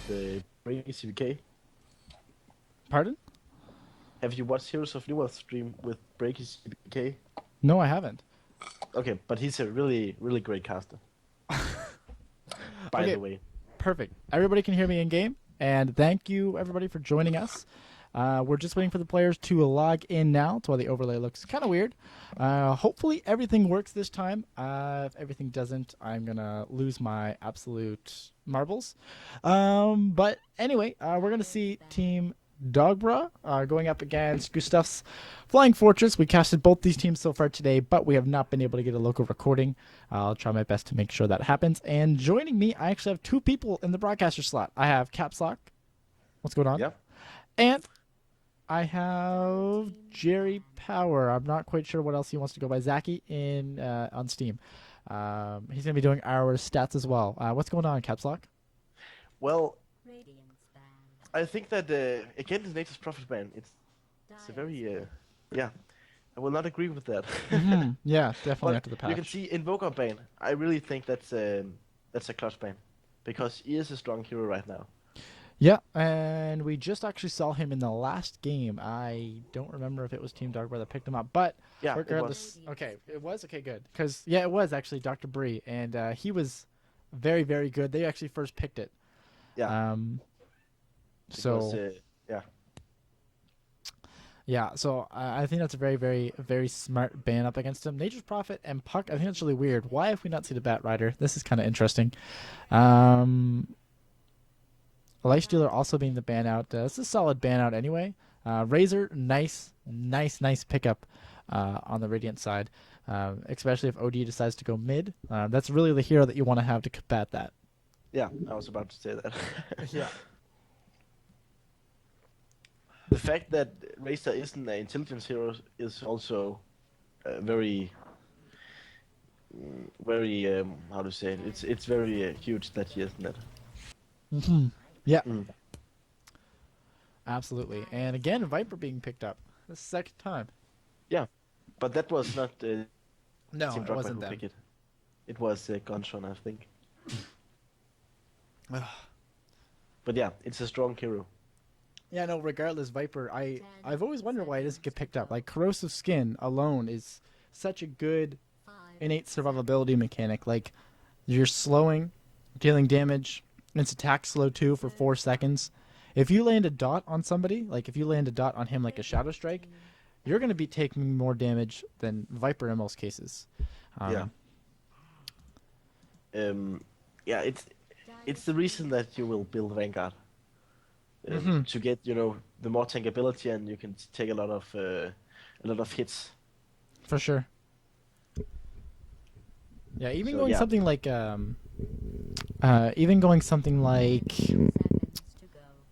Breaking CBK? Pardon? Have you watched Heroes of Newerth stream with Breaking CBK? No, I haven't. Okay, but he's a really, really great caster, by Okay, the way. perfect. Everybody can hear me in game, and thank you everybody for joining us. We're just waiting for the players to log in now. That's why the overlay looks kind of weird. Hopefully everything works this time. If everything doesn't, I'm gonna lose my absolute marbles. But anyway, we're gonna see Team Dogbra going up against Gustav's Flying Fortress. We casted both these teams so far today, but we have not been able to get a local recording. I'll try my best to make sure that happens. And joining me, I actually have two people in the broadcaster slot. I have Capslock. What's going on? Yeah. And I have Jerry Power. I'm not quite sure what else he wants to go by. Zachy in on Steam. He's gonna be doing our stats as well. What's going on, Capslock? Well, I think that again the Nature's Prophet ban. It's a very yeah. I will not agree with that. Yeah, definitely But after the you can patch. see Invoker ban. I really think that's a clutch ban because he is a strong hero right now. Yeah, and we just actually saw him in the last game. I don't remember if it was Team Dogbar that picked him up, but Yeah, it regardless, was. okay, it was okay, good, because yeah, it was actually Dr. Bree, and he was very, very good. They actually first picked it. Yeah, Um, it was. so Yeah, yeah, so I think that's a very, very, very smart ban up against him. Nature's Prophet and Puck. I think that's really weird. Why have we not seen a Bat Rider? This is kind of interesting. Um, Life Stealer also being the ban out. It's a solid ban out anyway. Razor, nice, nice, nice pickup on the Radiant side, especially if OD decides to go mid. That's really the hero that you want to have to combat that. yeah. I was about to say that. Yeah. The fact that Racer isn't an intelligence hero is also very, very how to say it. It's very huge that he isn't that. Yeah, Mm. absolutely. And again, Viper being picked up. The second time. Yeah, but that was not No, Team it Drogba wasn't who them. picked it. It was Gunshot, I think. But yeah, it's a strong hero. Yeah, no, regardless, Viper, I've always wondered why it doesn't get picked up. Like, Corrosive Skin alone is such a good innate survivability mechanic. Like, you're slowing, dealing damage, and its attack slow too for 4 seconds. If you land a dot on somebody, like if you land a dot on him like a Shadow Strike, you're going to be taking more damage than Viper in most cases. Yeah. Um, Yeah, it's the reason that you will build Vanguard mhm, to get the more tankability and you can take a lot of hits. for sure. Yeah, So yeah, even going something like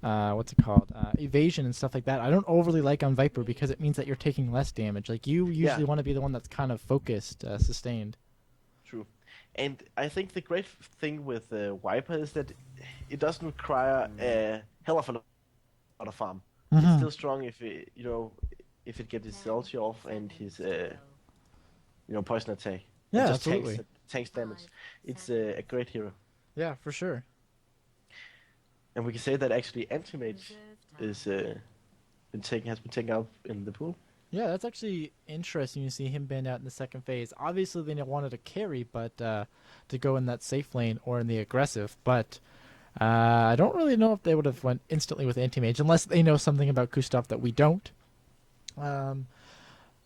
what's it called? Evasion and stuff like that. I don't overly like on Viper because it means that you're taking less damage. Like you yeah, usually want to be the one that's kind of focused, sustained. true. And I think the great thing with Viper is that it doesn't require a hell of a lot of farm. It's Hmm. still strong if it gets his ulti off and his poison attack and Yeah, just absolutely. tanks damage. It's a great hero. Yeah, for sure. And we can say that actually anti-mage is has been taken out in the pool. Yeah, that's actually interesting to see him banned out in the second phase. Obviously, they wanted to carry, but to go in that safe lane or in the aggressive. But I don't really know if they would have went instantly with anti-mage unless they know something about Gustav that we don't. Um,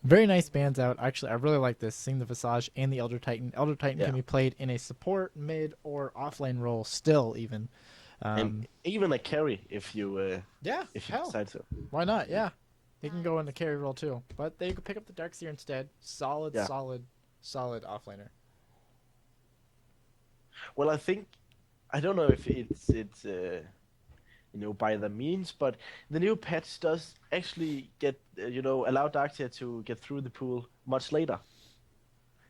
Very nice bands out. Actually, I really like this. Seeing the Visage and the Elder Titan. Elder Titan Yeah, can be played in a support, mid, or offlane role still even. and Um, even a carry yeah, if you hell. decide so. Why not? Yeah. He can go in the carry role too. But they could pick up the Darkseer instead. Solid, Yeah. solid, solid offlaner. Well, I don't know if it's by the means, but the new patch does actually get allow Darkseer to get through the pool much later.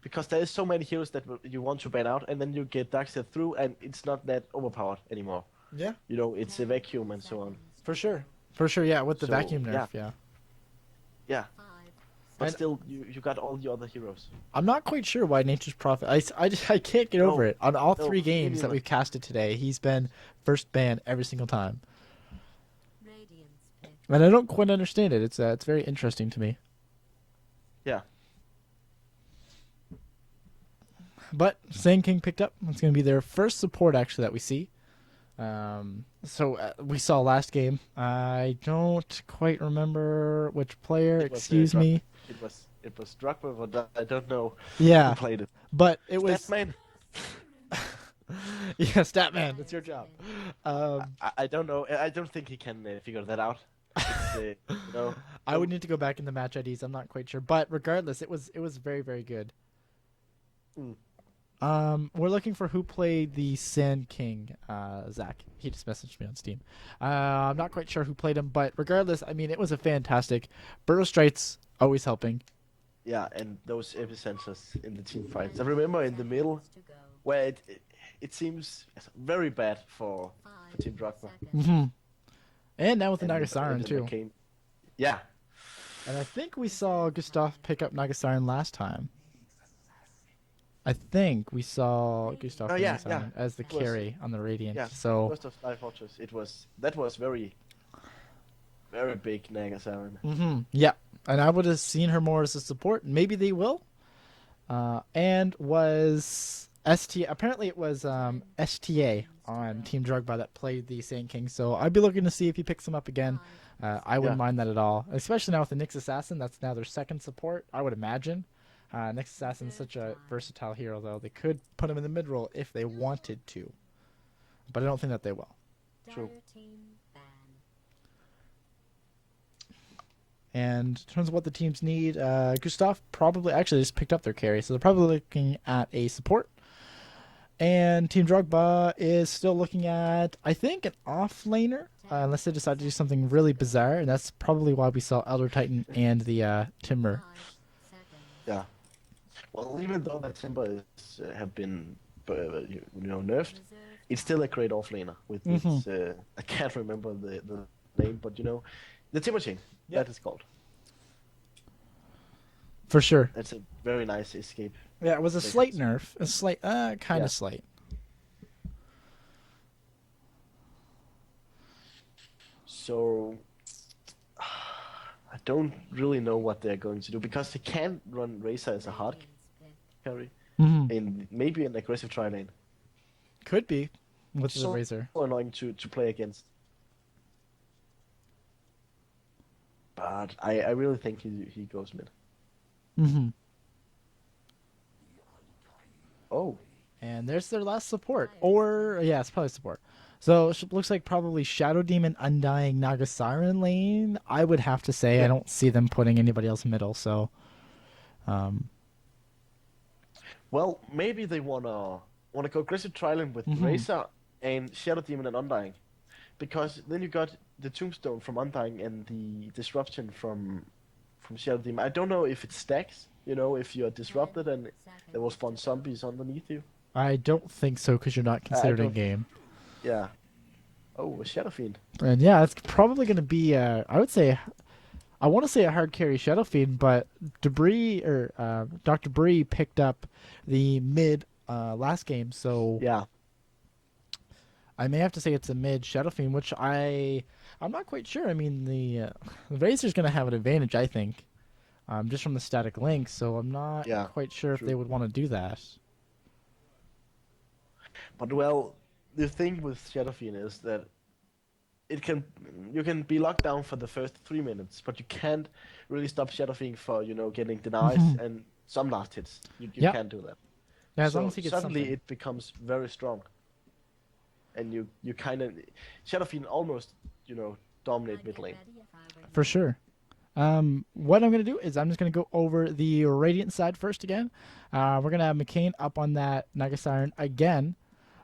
Because there is so many heroes that you want to ban out, and then you get Darkseer through, and it's not that overpowered anymore. Yeah, It's a vacuum and so on. for sure. For sure, yeah, with the So vacuum nerf, yeah, yeah. yeah. But And still, you got all the other heroes. I'm not quite sure why Nature's Prophet. I can't get over No, it. On all no, three me games that neither. we've casted today, he's been first ban every single time, and I don't quite understand it. It's very interesting to me. Yeah, But Sand King picked up. It's going to be their first support actually that we see. We saw last game. I don't quite remember which player. it was Excuse Drogba. me. It was Drogba, but I don't know who Yeah, played it. but it was Statman. yeah, Statman. It's your job. I, Um, I I don't know. I don't think he can figure that out. It's I would need to go back in the match IDs. I'm not quite sure, but regardless, it was very very good. mm, We're looking for who played the Sand King. Zach. He just messaged me on Steam. I'm not quite sure who played him, but regardless, I mean, it was a fantastic. Burrow Strites always helping. yeah, and those epicenters in the team fights. I remember in the middle where it seems very bad for Team Drogba. Hmm. And now with the And Nagasiren and too. McCain. Yeah, And I think we saw Gustav pick up Nagasiren last time. I think we saw Gustav Oh, pick yeah, Nagasiren as the it was. carry on the Radiant. Yeah, So, Ghost of Sky Fortress. That was very big Nagasiren. yeah. And I would have seen her more as a support. Maybe they will. And was ST. Apparently, it was STA on Team Drogba that played the Sand King. So I'd be looking to see if he picks him up again. I wouldn't Yeah. mind that at all, especially now with the Nyx Assassin. That's now their second support. I would imagine. Nyx Assassin's such a versatile hero, though they could put him in the mid role if they wanted to, but I don't think that they will. True. And in terms of what the teams need, Gustav probably actually just picked up their carry, so they're probably looking at a support. And Team Drogba is still looking at, I think, an off laner, unless they decide to do something really bizarre, and that's probably why we saw Elder Titan and the Timber. Yeah. Well, even though that Timber is have been nerfed, it's still a great offlaner with its I can't remember the name, but the Timber chain. Yep. That is called. For sure. That's a very nice escape. Yeah, it was a slight nerf. A slight, kind of Yeah. slight. So I don't really know what they're going to do because they can't run Razor as a hard carry in maybe an aggressive tri lane. Could be with the So Razor. annoying to play against. But I really think he goes mid. Mm-hmm. Oh, And there's their last support. Or, yeah, it's probably support. So it looks like probably Shadow Demon, Undying, Nagasiren lane. I would have to say I don't see them putting anybody else middle. So, well, maybe they wanna go aggressive tri lane with Razor and Shadow Demon and Undying, because then you got the Tombstone from Undying and the Disruption from Shadow Demon. I don't know if it stacks. If you're disrupted and there will spawn zombies underneath you. I don't think so because you're not considered in don't- game. Yeah. Oh, a Shadow Fiend. And yeah, it's probably going to be, I want to say a hard carry Shadow Fiend, but Dr. Bree picked up the mid last game, so Yeah. I may have to say it's a mid Shadow Fiend, which I'm not quite sure. I mean, the Razor's going to have an advantage, I think, just from the static link, so I'm not Yeah, quite sure if true. they would want to do that. But well, the thing with Shadow Fiend is that you can be locked down for the first 3 minutes, but you can't really stop Shadow Fiend for getting denies and some last hits. You Yeah. can't do that. Yeah, as So long as he gets suddenly something. it becomes very strong, and you kind of Shadow Fiend almost dominate mid lane. For sure. What I'm going to do is I'm just going to go over the Radiant side first again. We're going to have McCain up on that Nagasiren again.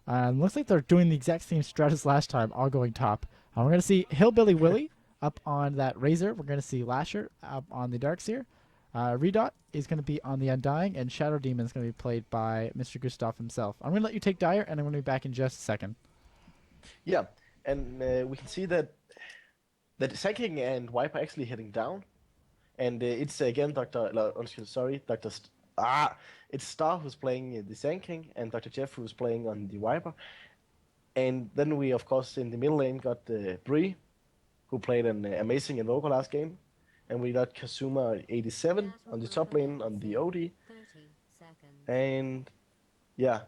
Looks like they're doing the exact same strat as last time, all going top. We're going to see Hillbilly Willy up on that Razor. We're going to see Lasher up on the Darkseer. Redot is going to be on the Undying, and Shadow Demon is going to be played by Mr. Gustav himself. I'm going to let you take Dire, and I'm going to be back in just a second. Yeah, and we can see that Sacking and Wipe are actually heading down, And it's again Doctor. It's Star who's playing the Sand King, and Doctor Jeff who's playing on the Viper. And then we, of course, in the middle lane got Bree, who played an amazing Invoker last game, and we got Kazuma 87 on the top lane on the OD, and yeah,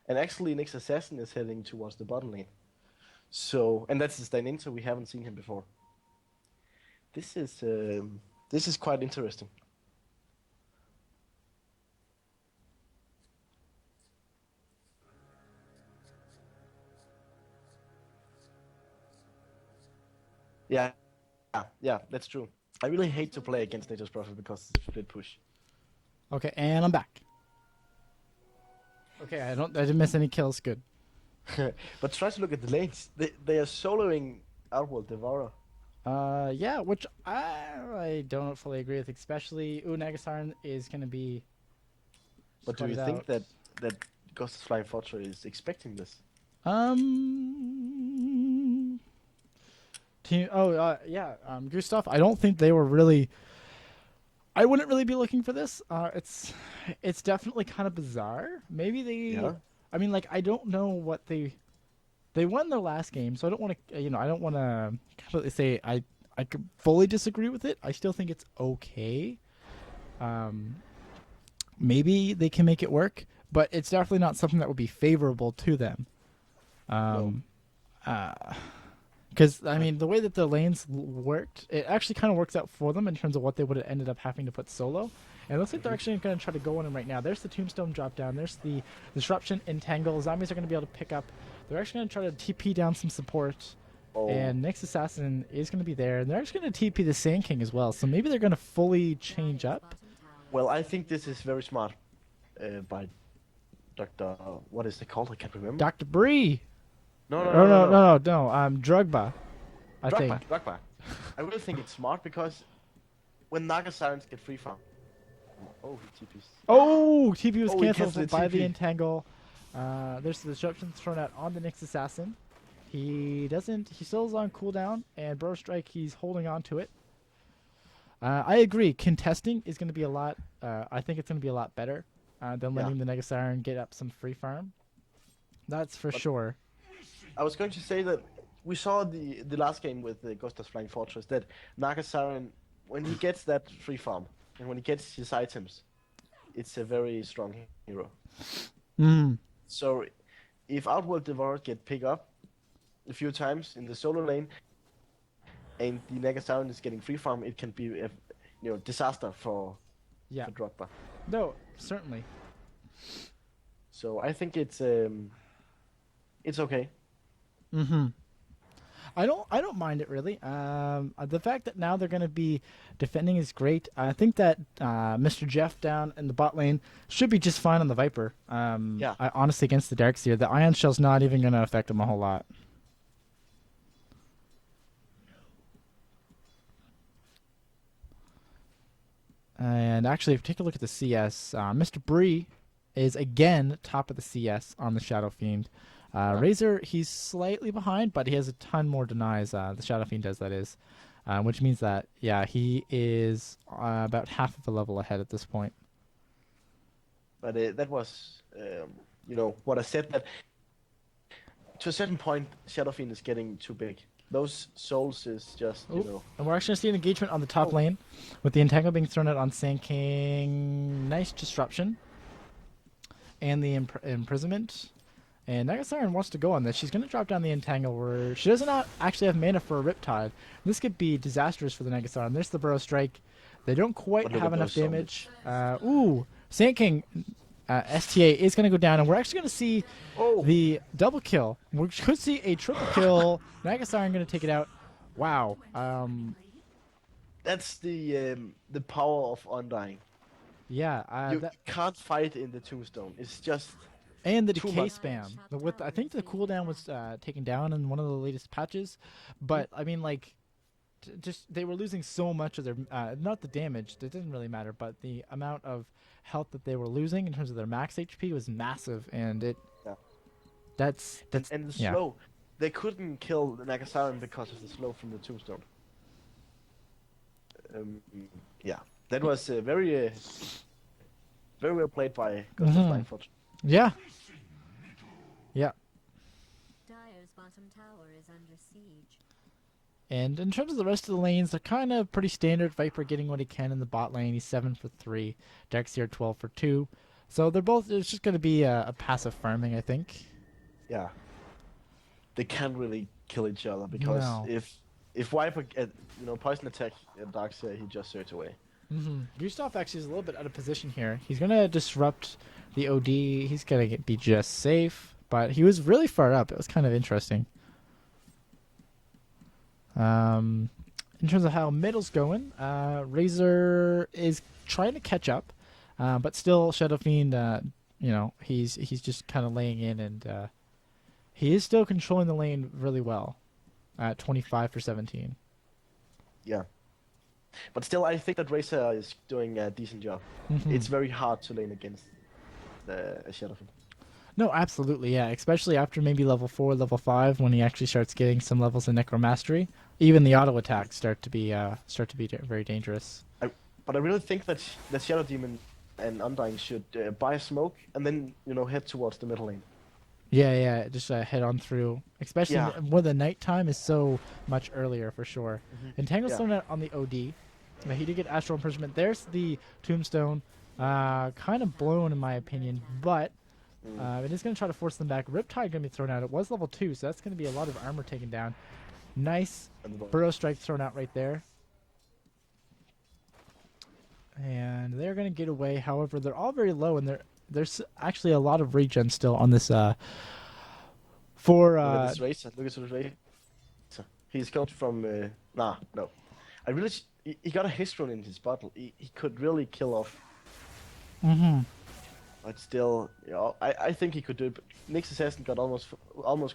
and actually Nyx Assassin is heading towards the bottom lane. So, and that's the stand-in, so we haven't seen him before. This is quite interesting. Yeah, that's true. I really hate to play against Nature's Prophet because it's split push. Okay, and I'm back. Okay, I didn't miss any kills. Good. But try to look at the lanes. They are soloing Outworld Devourer. Yeah, which I don't fully agree with, especially Nagasaran is going to be. But do you squatted think out. that Gustav's Flying Fortress is expecting this? Yeah. Gustav. I don't think they were really. I wouldn't really be looking for this. It's definitely kind of bizarre. Maybe they. Yeah. I mean, like, I don't know what they won their last game, so I don't want to. I don't want to completely say I could fully disagree with it. I still think it's okay. Maybe they can make it work, but it's definitely not something that would be favorable to them. Because I mean, the way that the lanes worked, it actually kind of works out for them in terms of what they would have ended up having to put solo. And it looks like they're actually going to try to go on him right now. There's the Tombstone drop down. There's the Disruption, Entangle. Zombies are going to be able to pick up. They're actually going to try to TP down some support. Oh. And Nyx Assassin is going to be there. And they're actually going to TP the Sand King as well. So maybe they're going to fully change up. Well, I think this is very smart by Dr. What is it called? I can't remember. Dr. Bree. No. Drogba. I think. Drogba. I really think it's smart because when Naga Sirens get free farm. Oh, he TPs. Oh, TP was Oh, he cancelled canceled by TP. the Entangle. There's the disruption thrown out on the Nyx Assassin. He still is on cooldown, and Burrow Strike, he's holding on to it. I agree. Contesting is going to be a lot. I think it's going to be a lot better than letting the Negasiren get up some free farm. That's for sure. I was going to say that we saw the last game with Gustav's Flying Fortress that Nagasiren, when he gets that free farm and when he gets his items, it's a very strong hero. So if Outworld Devourer get picked up a few times in the solo lane and the Nagasiren is getting free farm, it can be a disaster for Drogba. No, certainly. So I think it's okay. I don't mind it really. The fact that now they're going to be defending is great. I think that Mr. Jeff down in the bot lane should be just fine on the Viper. Honestly, against the Darkseer, the Ion Shell's not even going to affect him a whole lot. And actually, if you take a look at the CS, Mr. Bree is again top of the CS on the Shadow Fiend. Razor, he's slightly behind, but he has a ton more denies. The Shadow Fiend does, that is. Which means that, he is about half of a level ahead at this point. But that was, what I said, that to a certain point, Shadow Fiend is getting too big. Those souls is just, And we're actually going to see an engagement on the top lane with the Entangle being thrown out on Sand King. Nice disruption. And the imprisonment. And Nagasiren wants to go on this. She's going to drop down the Entangle where she does not actually have mana for a Riptide. This could be disastrous for the Nagasiren. There's the Burrow Strike. They don't quite have enough damage. Sand King STA is going to go down, and we're actually going to see the double kill. We could see a triple kill. Nagasiren going to take it out. Wow. That's the power of Undying. Yeah. You can't fight in the Tombstone. It's just... And the decay spam. I think the cooldown was taken down in one of the latest patches, but I mean, like, just they were losing so much of their not the damage. It didn't really matter, but the amount of health that they were losing in terms of their max HP was massive, and it. Yeah. That's and the slow. They couldn't kill the Nagasiren because of the slow from the Tombstone. Um, yeah, that was very well played by Gustav Hmm. Langford. Yeah. Yeah. Dire's bottom tower is under siege. And in terms of the rest of the lanes, they're kind of pretty standard. Viper getting what he can in the bot lane. He's 7 for 3. Dex here 12 for 2. So they're both. It's just going to be a passive farming, I think. Yeah, they can't really kill each other because No. if Viper poison attack Darkseer, he just search away. Gustav actually is a little bit out of position here. He's going to disrupt the OD. He's going to be just safe. But he was really far up. It was kind of interesting. In terms of how middle's going, Razor is trying to catch up, but still Shadow Fiend, he's just kind of laying in, and he is still controlling the lane really well at 25 for 17. Yeah, but still, I think that Razor is doing a decent job. It's very hard to lane against the Shadowfiend. No, absolutely, yeah. Especially after maybe level 4, level 5, when he actually starts getting some levels in Necromastery. Even the auto attacks start to be very dangerous. But I really think that the Shadow Demon and Undying should buy a smoke and then head towards the middle lane. Yeah, just head on through. Especially Yeah. where the nighttime is so much earlier for sure. Entangle's Yeah. thrown out on the OD. He did get Astral Imprisonment. There's the Tombstone. Kind of blown in my opinion, but it is going to try to force them back. Riptide going to be thrown out. It was level 2, so that's going to be a lot of armor taken down. Nice Burrow Strike thrown out right there. And they're going to get away. However, they're all very low, and there's actually a lot of regen still on this. Look at this Razor. Look at this Razor. He's come from no. I really he got a Histron in his bottle. He could really kill off. But still, I think he could do it. But Nyx Assassin got almost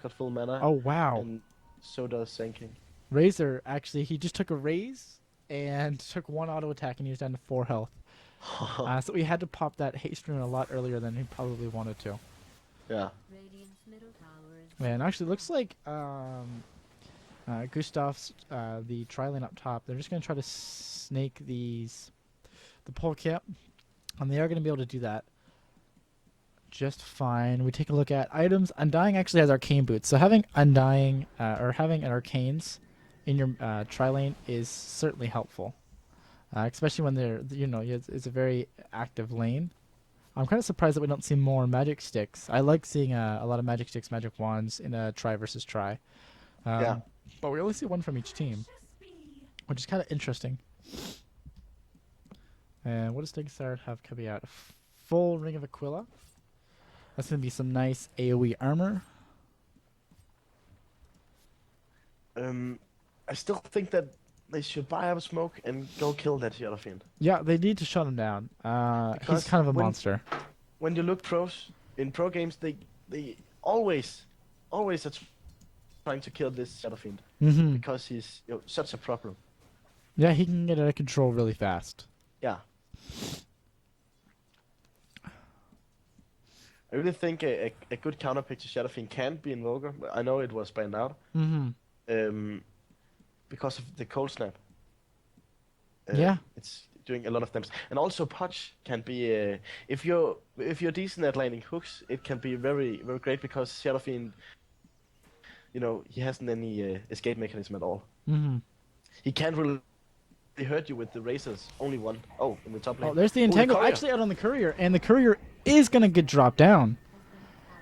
got full mana. Oh wow! And so does Sand King. Razor actually, he just took a raise and took one auto attack, and he was down to 4 health. So he had to pop that haste rune a lot earlier than he probably wanted to. Yeah. Radiant's middle tower is Man, actually looks like Gustav's the tri-lane up top. They're just going to try to snake the pole camp, and they are going to be able to do that just fine. We take a look at items. Undying actually has arcane boots, so having Undying or having an arcanes in your tri-lane is certainly helpful, especially when it's a very active lane. I'm kind of surprised that we don't see more magic sticks. I like seeing a lot of magic sticks, magic wands in a tri versus tri. Yeah. But we only see one from each team, which is kind of interesting. And what does Stigsard have coming out? A full Ring of Aquila. That's going to be some nice AoE armor. I still think that they should buy up a smoke and go kill that Shadowfiend. Yeah, they need to shut him down. He's kind of a monster. When you look in pro games, they always are trying to kill this Shadowfiend because he's such a problem. Yeah, he can get out of control really fast. Yeah. I really think a good counterpick to Shadowfiend can be Invoker. I know it was banned out. Because of the cold snap. Yeah. It's doing a lot of damage. And also Punch can be if you're decent at landing hooks, it can be very, very great because Shadowfiend he hasn't any escape mechanism at all. He can't really hurt you with the razors. Only one. Oh, in the top lane. Oh, there's the Entangle actually out on the Courier, and the Courier is going to get dropped down.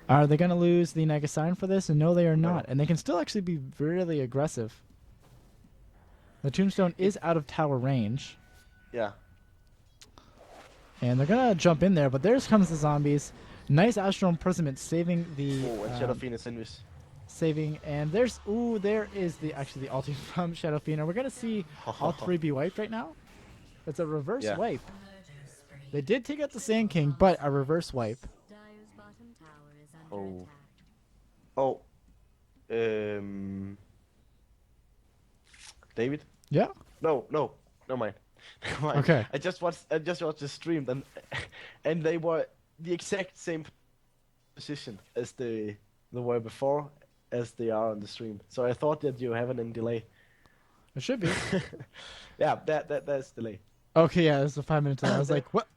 Are they going to lose the Naga Sign for this? And no, they are not. And they can still actually be really aggressive. The Tombstone is out of tower range. Yeah. And they're going to jump in there, but there comes the zombies. Nice Astral Imprisonment saving the... Oh, and Shadowfiend is invis. Saving, and there is the ulti from Shadowfiend. And we're going to see all 3 be wiped right now. It's a reverse wipe. They did take out the Sand King, but a reverse wipe. Dire's bottom tower is under attack. David? Yeah. No, mind. Okay. I just watched the stream and they were the exact same position as they were before as they are on the stream. So I thought that you have it in delay. It should be. Yeah, that's delay. Okay, yeah, there's a 5 minute delay. I was like, what?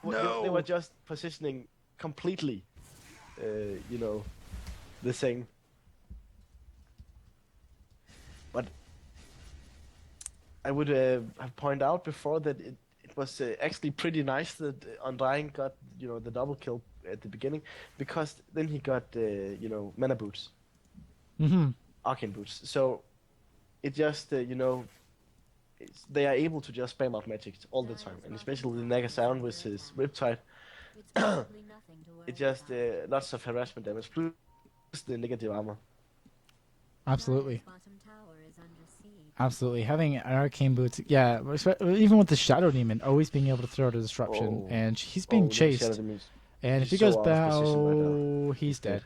They were just positioning completely, the same. But I would have pointed out before that it was actually pretty nice that Undying got the double kill at the beginning, because then he got mana boots, Mm-hmm. arcane boots. So it just they are able to just spam out magic all the time, and especially Nagasaran with his Riptide. It's probably nothing to worry It just about. lots of harassment damage plus the negative armor. Absolutely. Dire's bottom tower is under siege. Absolutely. Having an arcane boots, yeah, even with the Shadow Demon, always being able to throw out a disruption, Oh. and he's being The chased. Shadow Demons. And if he He's goes so out of position right now. bow, he's dead.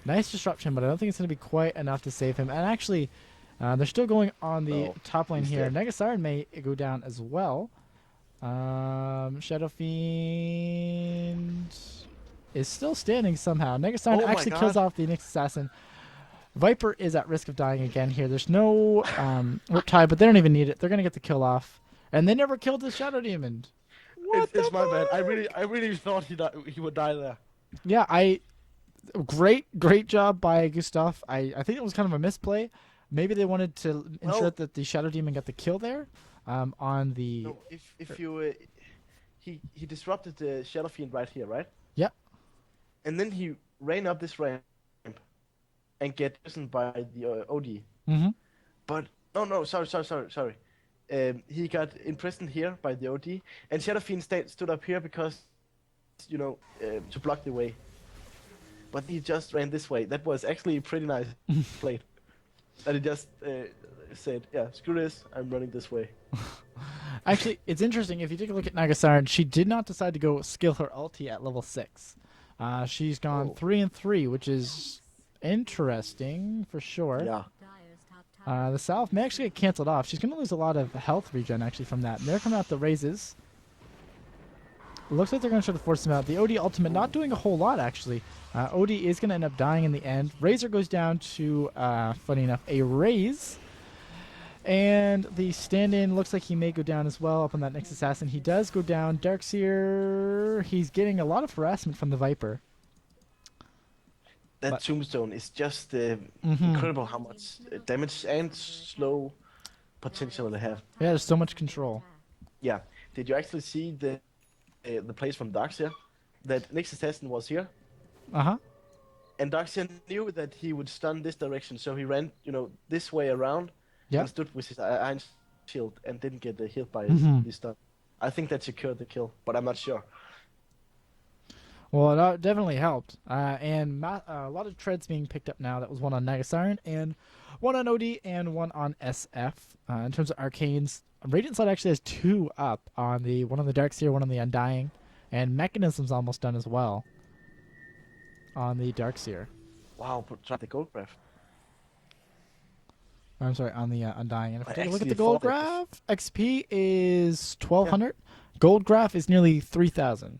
Nice disruption, but I don't think it's going to be quite enough to save him. And actually, they're still going on the No, top lane he's here. dead. Negasaran may go down as well. Shadow Fiend is still standing somehow. Negasaran Oh my actually kills God. off the next assassin. Viper is at risk of dying again here. There's no Riptide, but they don't even need it. They're going to get the kill off. And they never killed the Shadow Demon. What It's the my bad. I fuck? really thought he would die there. Yeah, great job by Gustav. I think it was kind of a misplay. Maybe they wanted to ensure Well- that the Shadow Demon got the kill there. On the No, if you he disrupted the Shadow Fiend right here, right? Yeah. And then he ran up this ramp and get imprisoned by the OD. hmm But no, sorry. He got imprisoned here by the OD, and Shadow Fiend stood up here because to block the way. But he just ran this way. That was actually pretty nice played. And he just said, "Yeah, screw this. I'm running this way." Actually, it's interesting. If you take a look at Nagasaran, she did not decide to go skill her ulti at level 6. She's gone Oh. 3 and 3, which is interesting for sure. Yeah. Dire's top tower. The South may actually get canceled off. She's going to lose a lot of health regen actually from that. And they're coming out the raises. Looks like they're going to try to force him out. The OD ultimate not doing a whole lot actually. OD is going to end up dying in the end. Razor goes down to, funny enough, a raise. And the stand-in looks like he may go down as well up on that next assassin. He does go down. Darkseer, he's getting a lot of harassment from the Viper. That But- tombstone is just Mhm. incredible how much damage and slow potential they have. Yeah, there's so much control. Yeah. Did you actually see the plays from Darkseer? That next assassin was here, Uh-huh. and Darkseer knew that he would stun this direction, so he ran, this way around Yeah. and stood with his iron shield and didn't get hit by Mhm. the stun. I think that secured the kill, but I'm not sure. Well, it definitely helped. And a lot of treads being picked up now. That was one on Nagasaran, and one on OD, and one on SF. In terms of arcanes, Radiant Side actually has 2 up on the one on the Darkseer, one on the Undying, and Mechanism's almost done as well on the Darkseer. Wow, but try the gold graph. I'm sorry, on the Undying. And if I we take a look at the actually gold thought that graph, XP is 1200. Gold graph is nearly 3000.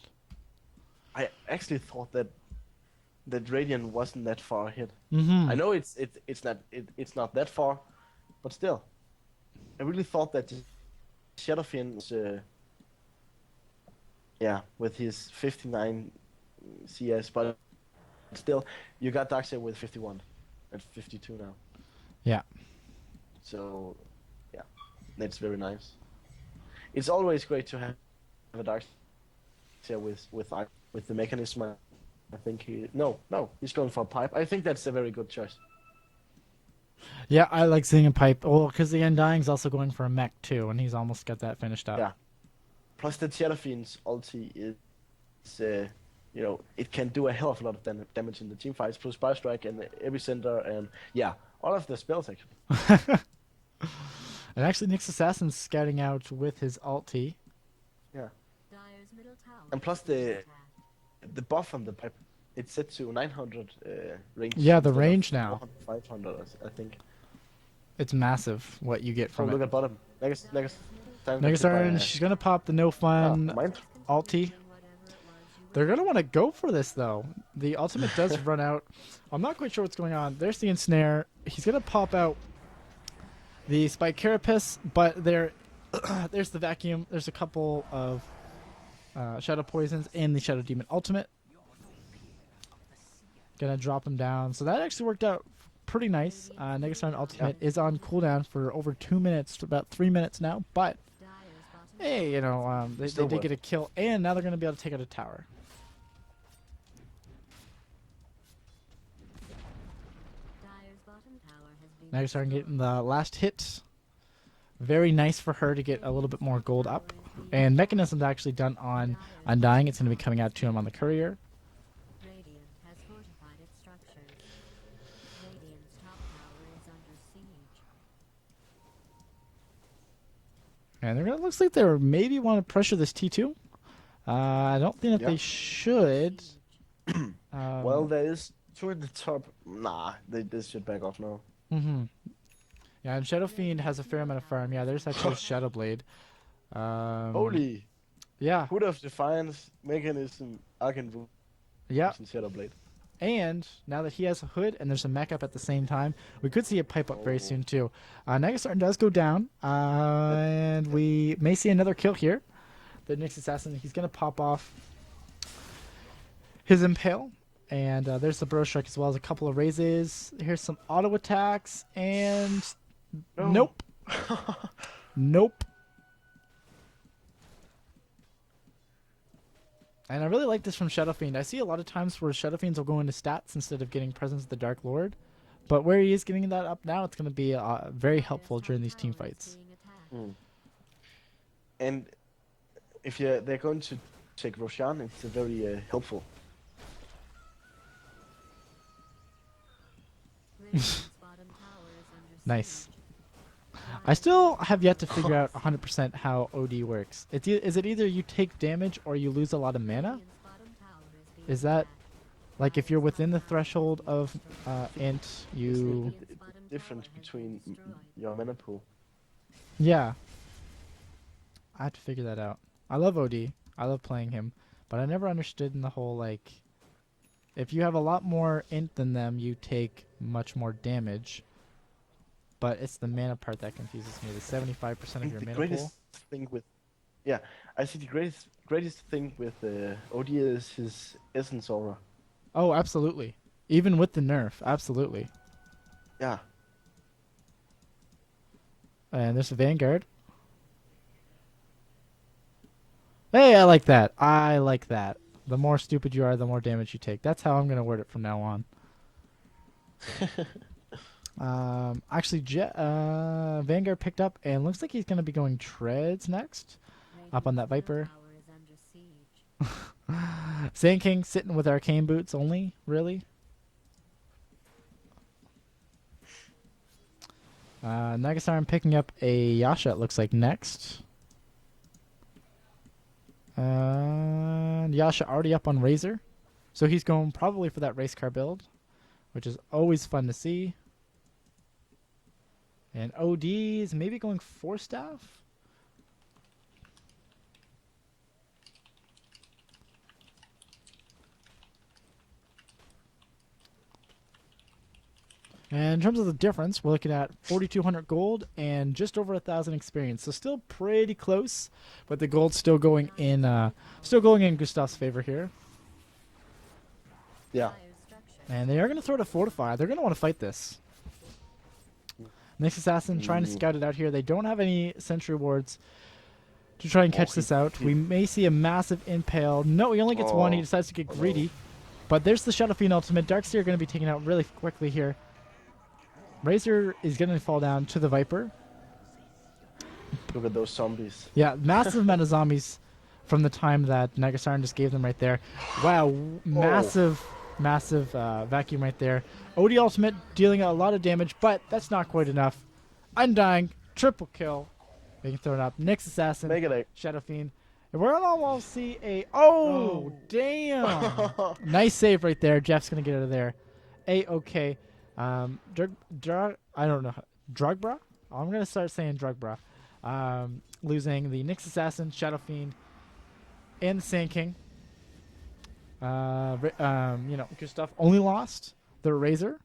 I actually thought that Radiant wasn't that far ahead. Mm-hmm. I know it's not that far, but still, I really thought that Shadow Fiend was, with his 59 CS, but still, you got Darkseid with 51 and 52 now. Yeah. So, yeah, that's very nice. It's always great to have a Darkseid with the mechanism. I think he's going for a pipe. I think that's a very good choice. Yeah, I like seeing a pipe. Well, because the Undying's also going for a mech too, and he's almost got that finished up. Yeah. Plus the Shadow Fiend's ulti is it can do a hell of a lot of damage in the team fights, plus Biostrike and the Epicenter, and all of the spells actually. And actually, Nyx Assassin's scouting out with his ulti. Yeah. Dire's middle tower And plus is under the attack. buff on the pipe, it's set to 900 range. Yeah, the instead of range now. 500, I think. It's massive what you get So from look it. at bottom. Next time. Negasaran, she's gonna pop the no fun mine. ulti. They're gonna want to go for this though. The ultimate does run out. I'm not quite sure what's going on. There's the ensnare. He's gonna pop out the Spike Carapace, but there's the Vacuum. There's a couple of Shadow Poisons in the Shadow Demon Ultimate. Gonna drop him down. So that actually worked out pretty nice. Negasonic Ultimate is on cooldown for over 2 minutes, about 3 minutes now. But hey, you know, they did get a kill, and now they're gonna be able to take out a tower. Negasonic getting the last hit. Very nice for her to get a little bit more gold up. And Mechanism's actually done on Undying. It's going to be coming out to him on the Courier. Radiant has fortified its structures. Radiant's top tower is under siege. And it looks like they maybe want to pressure this T2. I don't think that they should. Well, there is two at the top. Nah, they should back off now. Mm-hmm. Yeah, and Shadow Fiend has a fair amount of farm. Yeah, there's actually a Shadow Blade. Holy. Yeah. Hood of Defiance, Mechanism, Arcane Yeah. and Shadow Blade. And now that he has a Hood and there's a mech up at the same time, we could see a pipe up very soon too. Negasonic does go down, and we may see another kill here. The Nyx Assassin, he's going to pop off his Impale. And there's the Bro Strike as well as a couple of raises. Here's some auto attacks, and nope. Nope. And I really like this from Shadow Fiend. I see a lot of times where Shadow Fiends will go into stats instead of getting Presence of the Dark Lord. But where he is getting that up now, it's going to be very helpful during these team fights. And if they're going to take Roshan, it's very helpful. Nice. I still have yet to figure out 100% how OD works. Is it either you take damage or you lose a lot of mana? Is that like if you're within the threshold of int, you... The difference between your mana pool. Yeah. I have to figure that out. I love OD. I love playing him. But I never understood in the whole, like... If you have a lot more int than them, you take much more damage. But it's the mana part that confuses me. The 75% of your mana pool. Thing with, yeah, I think the greatest thing with OD is his Essence Aura. Oh, absolutely. Even with the nerf, absolutely. Yeah. And there's a Vanguard. Hey, I like that. I like that. The more stupid you are, the more damage you take. That's how I'm going to word it from now on. Actually, Vanguard picked up, and looks like he's going to be going Treads next. Up on that Viper. Sand King sitting with Arcane Boots only, really? Nagasarn picking up a Yasha, it looks like, next. Yasha already up on Razor. So he's going probably for that race car build, which is always fun to see. And OD is maybe going 4 staff. And in terms of the difference, we're looking at 4,200 gold and just over 1,000 experience. So still pretty close, but the gold's still going in Gustav's favor here. Yeah. And they are going to throw to Fortify. They're going to want to fight this. Nyx Assassin trying to scout it out here. They don't have any sentry wards to try and catch this out. We may see a massive impale. No, he only gets one. He decides to get greedy. But there's the Shadow Fiend ultimate. Darkseer going to be taken out really quickly here. Razor is going to fall down to the Viper. Look at those zombies. Yeah, massive amount of zombies from the time that Nagasarn just gave them right there. Wow, massive vacuum right there. OD ultimate dealing a lot of damage, but that's not quite enough. Undying, triple kill. They can throw it up. Nyx Assassin, Shadow Fiend. And we're going to almost see a... Oh, damn. Nice save right there. Jeff's going to get out of there. A-okay. I don't know. Drogba? I'm going to start saying Drogba. Losing the Nyx Assassin, Shadow Fiend, and the Sand King. Gustav only lost the Razor,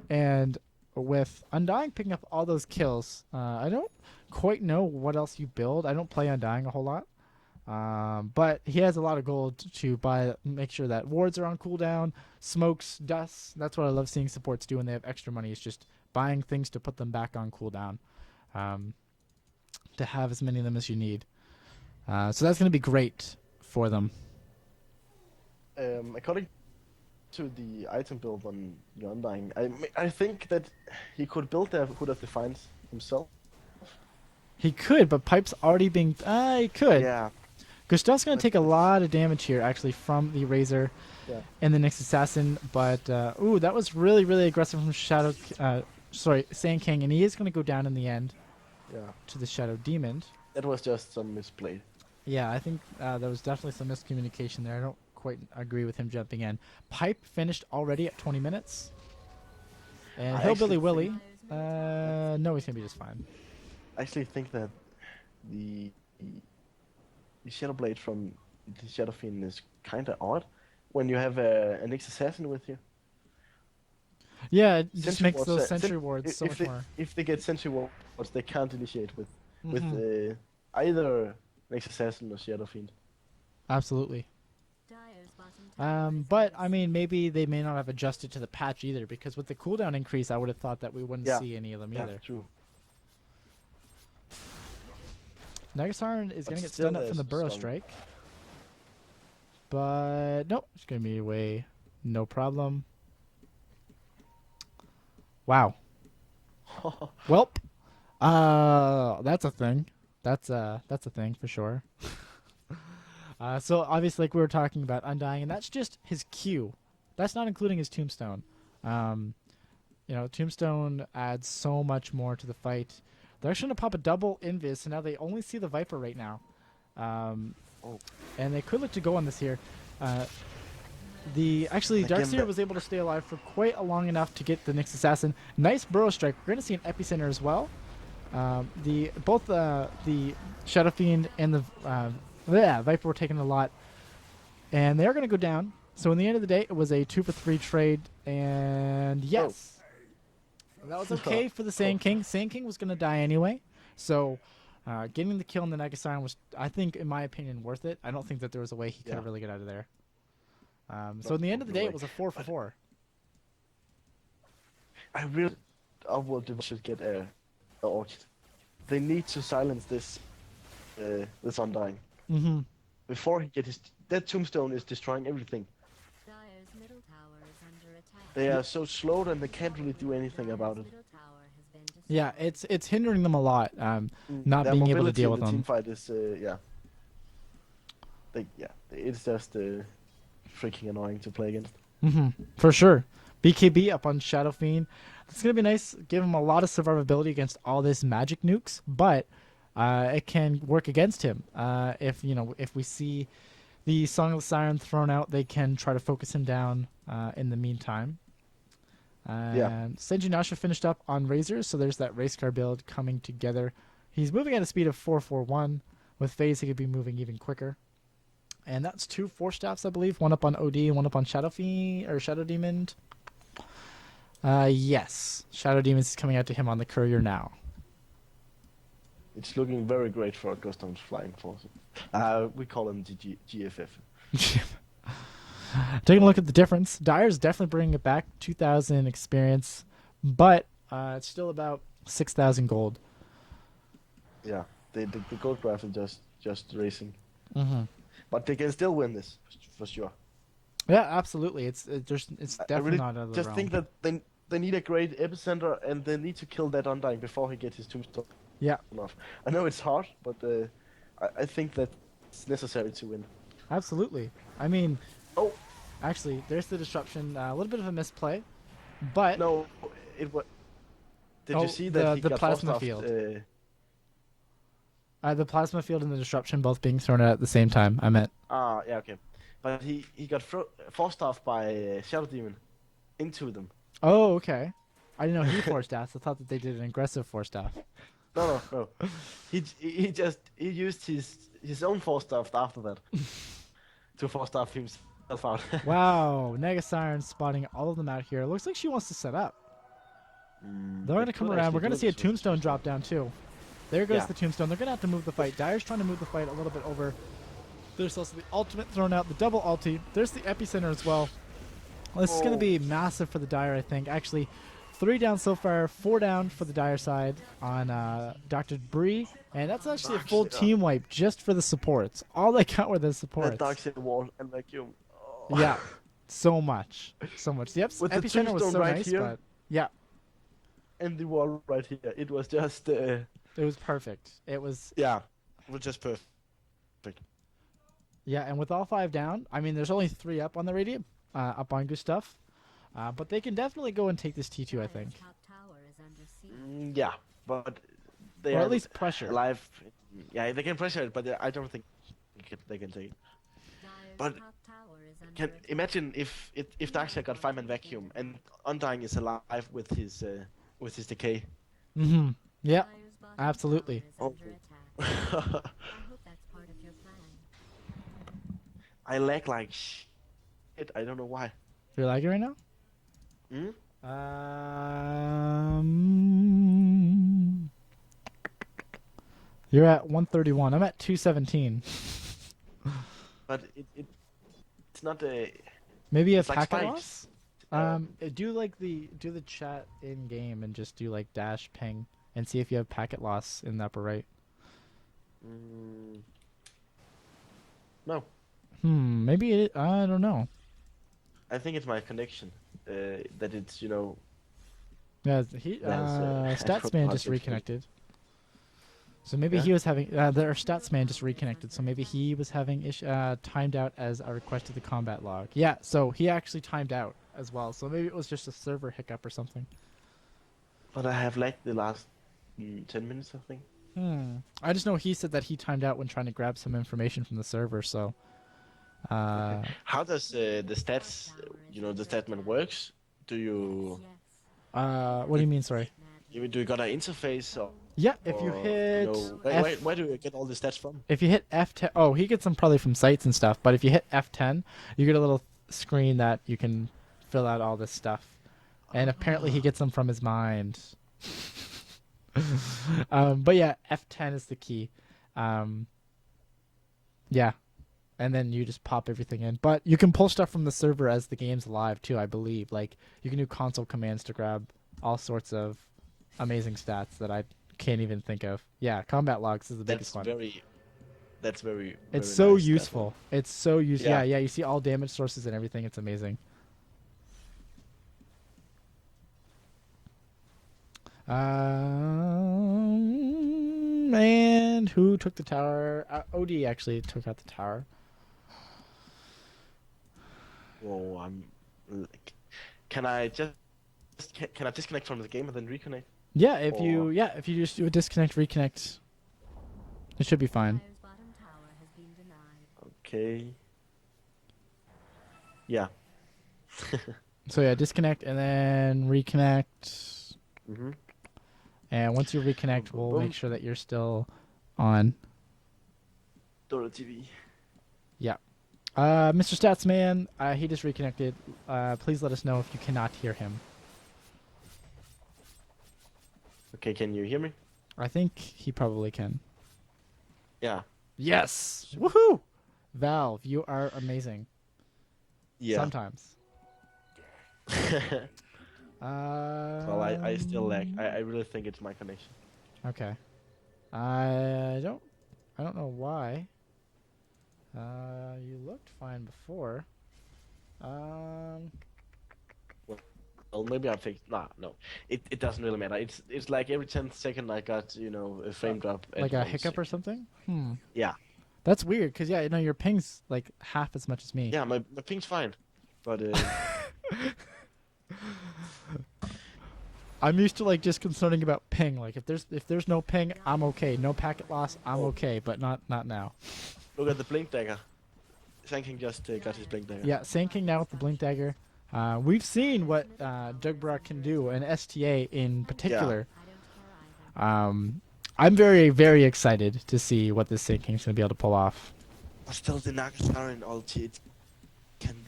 and with Undying picking up all those kills, I don't quite know what else you build. I don't play Undying a whole lot. But he has a lot of gold to buy, make sure that wards are on cooldown, smokes, dusts. That's what I love seeing supports do when they have extra money. Is just buying things to put them back on cooldown, to have as many of them as you need. So that's going to be great for them. According to the item build on the Undying, I think that he could build the Hood of Defiance himself. He could, but Pipe's already being... he could. Yeah. Gustav's going to take a lot of damage here, actually, from the Razor and the Nyx Assassin. But, ooh, that was really, really aggressive from Sand King, and he is going to go down in the end to the Shadow Demon. That was just some misplay. Yeah, I think there was definitely some miscommunication there. I don't quite agree with him jumping in. Pipe finished already at 20 minutes. And Hillbilly Willie, no, he's going to be just fine. I actually think that the Shadow Blade from the Shadow Fiend is kind of odd when you have an Nyx Assassin with you. Yeah, it just Sentry makes wards, those sentry wards so if much they, more. If they get sentry wards, they can't initiate with either Nyx Assassin or Shadow Fiend. Absolutely. Dire's bottom tower is But under I mean, maybe they may not have adjusted to the patch either, because with the cooldown increase, I would have thought that we wouldn't see any of them either. True. Nagasaran is going to get still stunned up from the there's Burrow some- Strike. But nope, it's going to be away. No problem. Wow. Welp. That's a thing. That's a thing for sure. So obviously, like we were talking about Undying, and that's just his Q. That's not including his Tombstone. Tombstone adds so much more to the fight. They're actually going to pop a double invis, so now they only see the Viper right now. And they could look to go on this here. Darkseer was able to stay alive for quite a long enough to get the Nyx Assassin. Nice Burrow Strike. We're going to see an Epicenter as well. Both the Shadow Fiend and the Viper were taking a lot. And they are going to go down. So in the end of the day, it was a 2-for-3 trade. And yes. That was okay for the Sand King. Sand King was going to die anyway. So getting the kill on the Nagasaran was, I think, in my opinion, worth it. I don't think that there was a way he could really get out of there. So in the end of the day, it was a 4-for-4. I really should get a Orchid. They need to silence this Undying. Mm-hmm. Before he gets that Tombstone is destroying everything. Dire's middle tower is under attack. They are so slow and they can't really do anything about it. Middle tower has been destroyed. Yeah, it's hindering them a lot. Not Their being able to mobility deal in with the them. team fight is it's just freaking annoying to play against. Mm-hmm. For sure. BKB up on Shadow Fiend. It's going to be nice. Give him a lot of survivability against all this magic nukes, but it can work against him. If we see the Song of the Siren thrown out, they can try to focus him down in the meantime. And Senju Nasha finished up on Razors, so there's that race car build coming together. He's moving at a speed of 441. With Phase, he could be moving even quicker. And that's 2 Force Staffs, I believe. One up on OD, one up on Shadow Fiend or Shadow Demon. Yes, Shadow Demon is coming out to him on the courier now. It's looking very great for Gustav's flying forces. We call him the GFF. Taking a look at the difference, Dire's definitely bringing it back, 2,000 experience, but it's still about 6,000 gold. Yeah, the gold graph is just racing. Mm-hmm. But they can still win this for sure. Yeah, absolutely. It's definitely really not out of the just realm. think that they need a great epicenter and they need to kill that Undying before he gets his Tombstone. Yeah, Enough. I know it's hard, but I think that it's necessary to win. absolutely. I mean, actually, there's the disruption. A little bit of a misplay, but No, it was. Did you see that the he got plasma forced field. off, The plasma field and the disruption both being thrown out at the same time. I meant. yeah, okay. But he got forced off by Shadow Demon into them. Oh, okay. I didn't know he forced staffs. I thought that they did an aggressive force staff. No. He used his own force staff after that to force staff himself out. Wow, Nega Siren spotting all of them out here. Looks like she wants to set up. They're going to It come could around. actually We're going to do see a this with tombstone drop down too. There goes Yeah. the tombstone. They're going to have to move the fight. Dire's trying to move the fight a little bit over. There's also the ultimate thrown out, the double ulti. There's the epicenter as well. This is going to be massive for the Dire, I think. Actually, 3 down so far, 4 down for the Dire side on Dr. Bree. And that's actually a full team wipe just for the supports. All they got were the That supports. Darkseid wall and vacuum. Oh. Yeah, so much. So much. The With the epicenter was tombstone so right nice, here. but yeah, And the wall right here. It was just it was perfect. It was, yeah, it was just perfect. yeah, and with all 5 down, I mean, there's only 3 up on the radiant, up on Gustav. But they can definitely go and take this T2, I think. Dire's top tower is under siege. Yeah, but they Or are at least pressure. alive. Yeah, they can pressure it, but I don't think they can take it. Dire's But top tower is under Can attack. imagine if Darkseid got fireman vacuum and Undying is alive with his decay. Mm-hmm. Yep, Dire's bottom absolutely. tower is under attack. I I hope that's part of your plan. lag like shit. I don't know why. You're lagging right now? Hmm? You're at 131. I'm at 217. But it's not a. Maybe you have It's like packet spikes. loss? Do the chat in game and just do like dash ping and see if you have packet loss in the upper right. No, Maybe it. I don't know. I think it's my connection. That it's Yeah, That's Statsman just possibly. reconnected. So maybe Yeah? he was having their Statsman just reconnected. So maybe he was having timed out as I requested the combat log. Yeah, so he actually timed out as well. So maybe it was just a server hiccup or something. But I have lagged the last 10 minutes, I think. I just know he said that he timed out when trying to grab some information from the server. So How does the stats, the statman works? Do you Yes. what do you mean? Sorry. do you got an interface or? Yeah, if you or, hit where do you get all the stats from? if you hit F10, oh, he gets them probably from sites and stuff. But if you hit F10, you get a little screen that you can fill out all this stuff. And apparently he gets them from his mind. But yeah, F10 is the key. Yeah, and then you just pop everything in. But you can pull stuff from the server as the game's live too, I believe. Like you can do console commands to grab all sorts of amazing stats that I can't even think of. Yeah, combat logs is the biggest one. That's very. It's very so nice, that useful. one. It's so useful. Yeah. Yeah. You see all damage sources and everything. It's amazing. And who took the tower? OD actually took out the tower. Whoa, I'm. Can I can I disconnect from the game and then reconnect? Yeah, if you Or- just do a disconnect reconnect, it should be fine. Dire's bottom tower has been denied. Okay. Yeah. So yeah, disconnect and then reconnect. Mhm. And once you reconnect, we'll Boom. make sure that you're still on. Dota2U. Yeah. Mr. Statsman, he just reconnected. Please let us know if you cannot hear him. Okay, can you hear me? I think he probably can. Yeah. Yes! Woohoo! Valve, you are amazing. Yeah. Sometimes. Well, I still lag. I really think it's my connection. Okay. I don't know why. You looked fine before. Well, maybe I fixed. Nah, no. It doesn't really matter. It's like every 10th second I got a frame drop. and Like a one hiccup or second. something? Yeah. That's weird, because, yeah, your ping's like half as much as me. Yeah, my ping's fine, but I'm used to, like, just concerning about ping. Like, if there's no ping, I'm okay. No packet loss, I'm okay, but not now. look at the blink dagger. Sanking just got his blink dagger. Yeah, Sanking now with the Blink Dagger. We've seen what Drogba can do, and STA in particular. I don't care either. I'm very, very excited to see what this Sanking's going to be able to pull off. But still, the Nagasaren ulti it can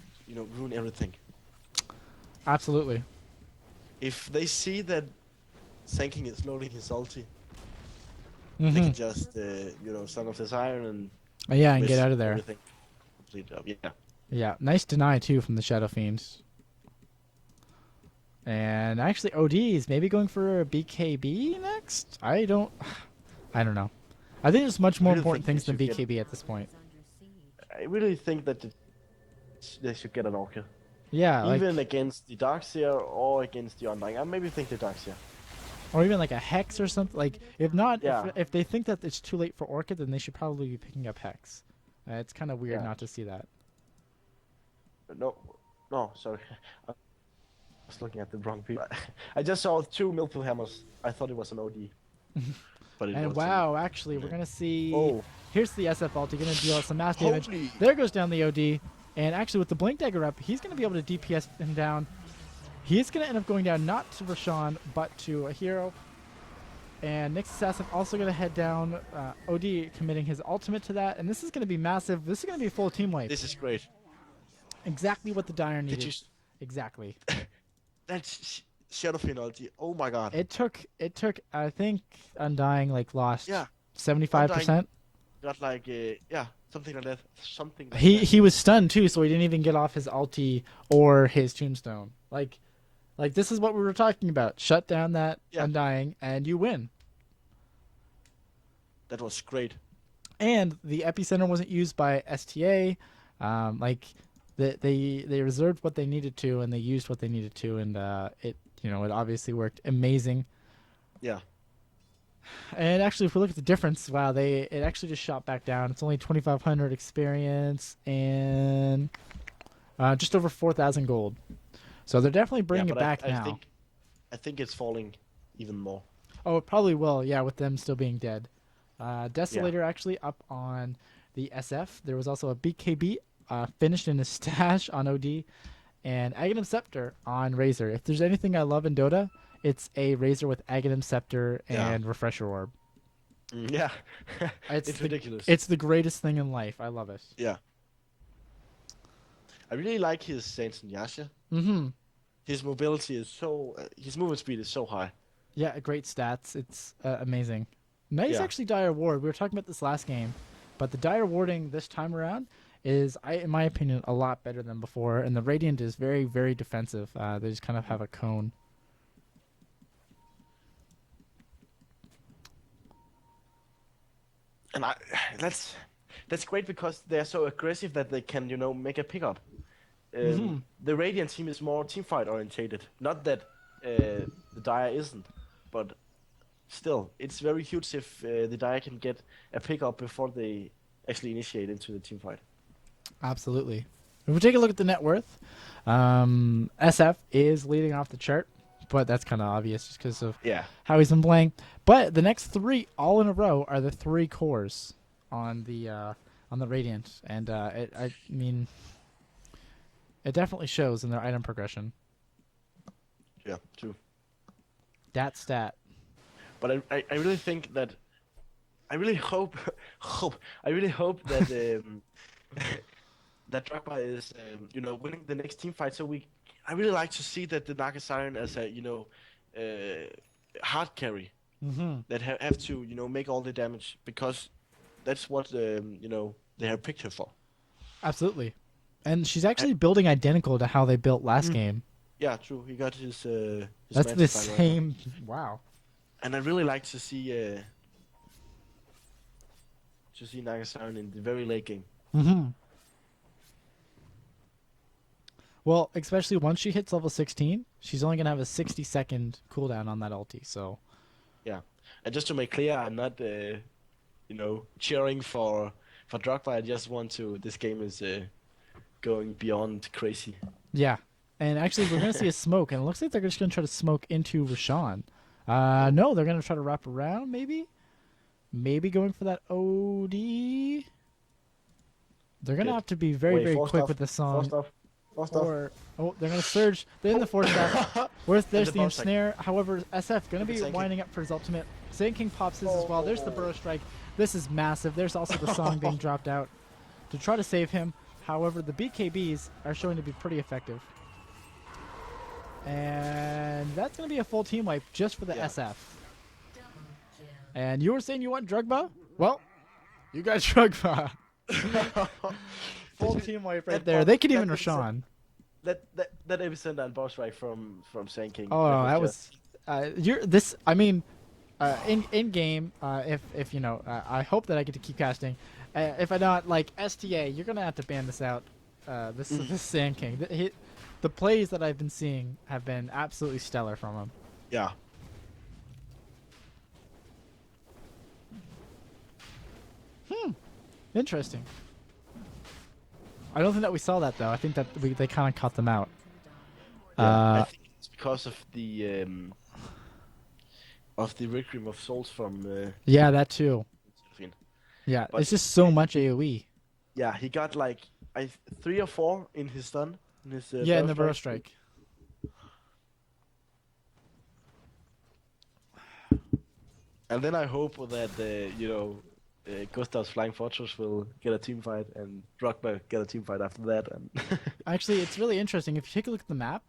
ruin everything. Absolutely. If they see that thanking it, loading his ulti. Mhm. They can just, Song of Desire and Yeah, and miss get out of there. everything. Complete up. Yeah. Yeah, nice deny too from the Shadow Fiends. And actually, OD is maybe going for a BKB next. I don't know. I think there's much more really important think things than they should BKB at this point. Is under siege. I really think that they should get an Orca. Yeah, like, Even against the Darkseer or against the Undying. I maybe think the Darkseer. or even like a Hex or something. Like, if not, Yeah. if they think that it's too late for Orchid, then they should probably be picking up Hex. It's kind of weird Yeah. not to see that. No, sorry. I was looking at the wrong people. I just saw 2 Millpool Hammers. I thought it was an OD. But it And wasn't. wow, actually, we're gonna see. Oh. Here's the SF ulti, gonna deal some mass damage. Holy. There goes down the OD, and actually with the Blink Dagger up, he's gonna be able to DPS him down. He's gonna end up going down not to Roshan, but to a hero. And Nyx Assassin also gonna head down. OD committing his ultimate to that, and this is gonna be massive. This is gonna be a full team wipe. This is great. Exactly what the Dire needed. Did you? Exactly. That's Shadow Fiend ulti. Oh my god. It took. I think Undying lost. Yeah. 75%. Got something like that. Something. Like He that. he was stunned too, so he didn't even get off his ulti or his tombstone. Like this is what we were talking about. Shut down that Undying, and you win. That was great. And the epicenter wasn't used by STA. They reserved what they needed to, and they used what they needed to, and it obviously worked amazing. Yeah. And actually, if we look at the difference, wow, it actually just shot back down. It's only 2,500 experience and just over 4,000 gold. So they're definitely bringing it back now. I think it's falling even more. Oh, it probably will, yeah, with them still being dead. Desolator actually up on the SF. There was also a BKB finished in his stash on OD, and Aghanim Scepter on Razor. If there's anything I love in Dota, it's a Razor with Aghanim Scepter and Refresher Orb. Yeah. It's ridiculous. It's the greatest thing in life. I love it. Yeah. I really like his Saints and Yasha. Mm-hmm. His mobility is his movement speed is so high. Yeah, great stats. It's amazing. Nice actually Dire Ward. We were talking about this last game, but the Dire Warding this time around is, in my opinion, a lot better than before, and the Radiant is very, very defensive. They just kind of have a cone. And that's great because they're so aggressive that they can, make a pickup. The Radiant team is more teamfight orientated. Not that the Dire isn't, but still, it's very huge if the Dire can get a pickup before they actually initiate into the teamfight. Absolutely. If we take a look at the net worth, SF is leading off the chart, but that's kind of obvious just because of how he's been playing. But the next 3 all in a row are the 3 cores on the Radiant, and I mean, it definitely shows in their item progression. Yeah, true. Dat stat. But I really think that, I really hope that that Drogba is winning the next team fight. So I really like to see that the Naga Siren as a hard carry that have to make all the damage, because that's what they have picked her for. Absolutely, and she's actually building identical to how they built last game. Yeah, true. He got his that's the Mantis Fire same. Wow. And I really like to see Naga Siren in the very late game. Mm-hmm. Well, especially once she hits level 16, she's only going to have a 60-second cooldown on that ulti, so... Yeah. And just to make clear, I'm not, cheering for Drogba. I just want to... This game is going beyond crazy. Yeah. And actually, we're going to see a smoke, and it looks like they're just going to try to smoke into Roshan. No, they're going to try to wrap around, maybe? Maybe going for that OD? They're going to have to be very, very quick with the song. Or, they're going to surge. They're in the force staff. There's the ensnare. However, SF going to be winding up for his ultimate. Sand King pops his as well. There's the Burrow Strike. This is massive. There's also the song being dropped out to try to save him. However, the BKBs are showing to be pretty effective. And that's going to be a full team wipe just for the Yeah. SF. And you were saying you want Drogba? Well, you got Drogba. Full team wipe right That there. bomb- They could that even epicenter- Rashawn. That epicenter and boss strike from Sand King. Oh, that just was you're this. I mean, in game, if you know, I hope that I get to keep casting. If I not, like STA, you're gonna have to ban this out. This Sand King. The plays that I've been seeing have been absolutely stellar from him. yeah. Interesting. I don't think that we saw that though. I think that they kind of caught them out. I think it's because of the Requiem of Souls from Yeah, that too. Seraphine. Yeah, But- it's just so much AOE. Yeah, he got like 3 or 4 in his stun. In his Yeah, in the burrow strike. And then I hope that Gustav's Flying Fortress will get a team fight and Drogba get a team fight after that. And Actually, it's really interesting. If you take a look at the map,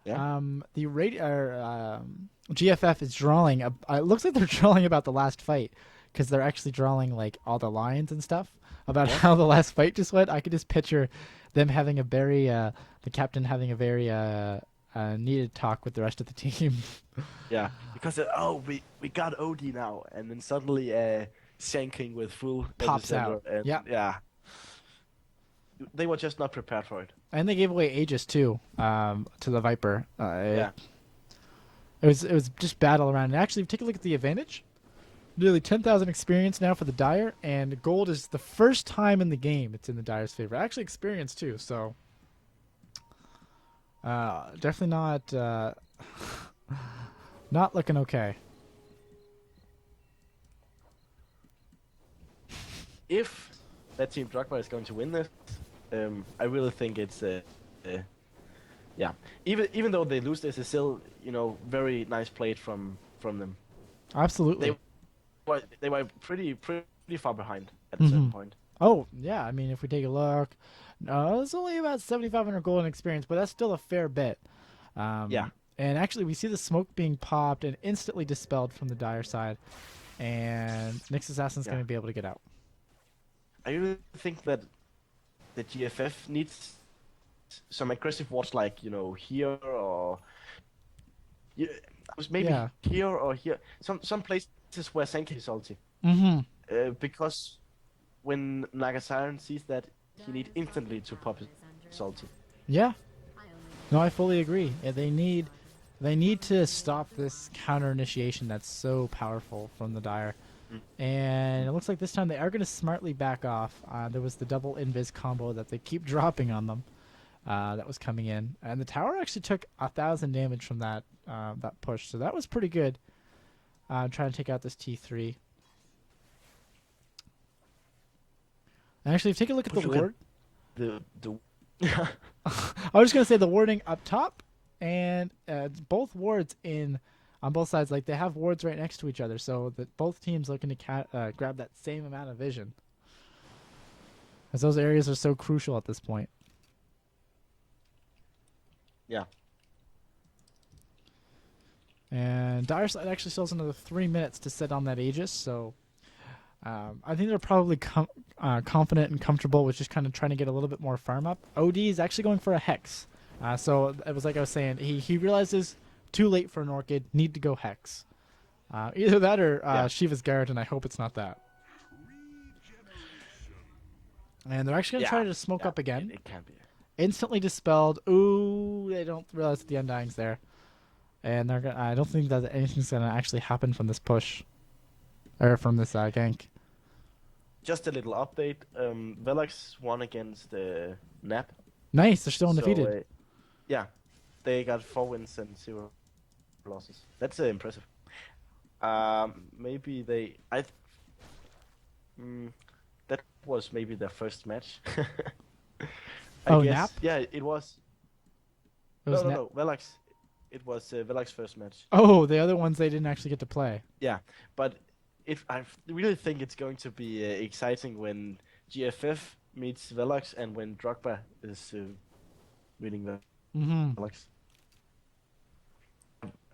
Yeah. GFF is drawing. It looks like they're drawing about the last fight because they're actually drawing like all the lines and stuff about how the last fight just went. I could just picture them having a very the captain having a very needed talk with the rest of the team. yeah, because we got OD now, and then suddenly Sand King with full Pops epicenter, out. and Yeah. They were just not prepared for it. And they gave away Aegis too to the Viper. Yeah. It was just battle around. And actually, take a look at the advantage. Nearly 10,000 experience now for the Dire, and gold is the first time in the game it's in the Dire's favor. Actually, experience too. So definitely not not looking okay. If that team Drogba is going to win this, I really think it's yeah. Even though they lose this, it's still very nice played from them. Absolutely. They were pretty far behind at a certain point. Oh, yeah. I mean, if we take a look, no, it's only about 7,500 gold in experience, but that's still a fair bit. Yeah. And actually, we see the smoke being popped and instantly dispelled from the Dire side. And Nyx Assassin's going to be able to get out. I really think that the GFF needs some aggressive wards like, here or maybe Yeah. here or here. Some places where Senki is salty. Mm-hmm. Because when Nagasiren sees that, he needs instantly to pop his salty. Yeah. No, I fully agree. Yeah, they need to stop this counter initiation that's so powerful from the Dire. And it looks like this time they are going to smartly back off. There was the double invis combo that they keep dropping on them that was coming in. And the tower actually took 1,000 damage from that push. So that was pretty good. Trying to take out this T3. And actually, if you take a look at the Look at ward. The I was just going to say the warding up top and both wards on both sides, like they have wards right next to each other, so that both teams looking to grab that same amount of vision, as those areas are so crucial at this point. Yeah. And Dire side actually still has another 3 minutes to set on that Aegis, so I think they're probably confident and comfortable with just kind of trying to get a little bit more farm up. OD is actually going for a Hex, so it was like I was saying, he realizes too late for an Orchid, need to go Hex. Either that or Shiva's Guard, and I hope it's not that. And they're actually going to try to smoke up again. It can be. Instantly dispelled. Ooh, they don't realize that the Undying's there. And they're I don't think that anything's going to actually happen from this push. Or from this gank. Just a little update. Velox won against Nap. Nice, they're still undefeated. So, yeah. They got 4 wins and 0 losses. That's impressive. Maybe they... that was maybe their first match. I guess. Nap? Yeah, it was. It was No, Velox. It was Velox's first match. Oh, the other ones they didn't actually get to play. Yeah, but I really think it's going to be exciting when GFF meets Velox and when Drogba is meeting Velox.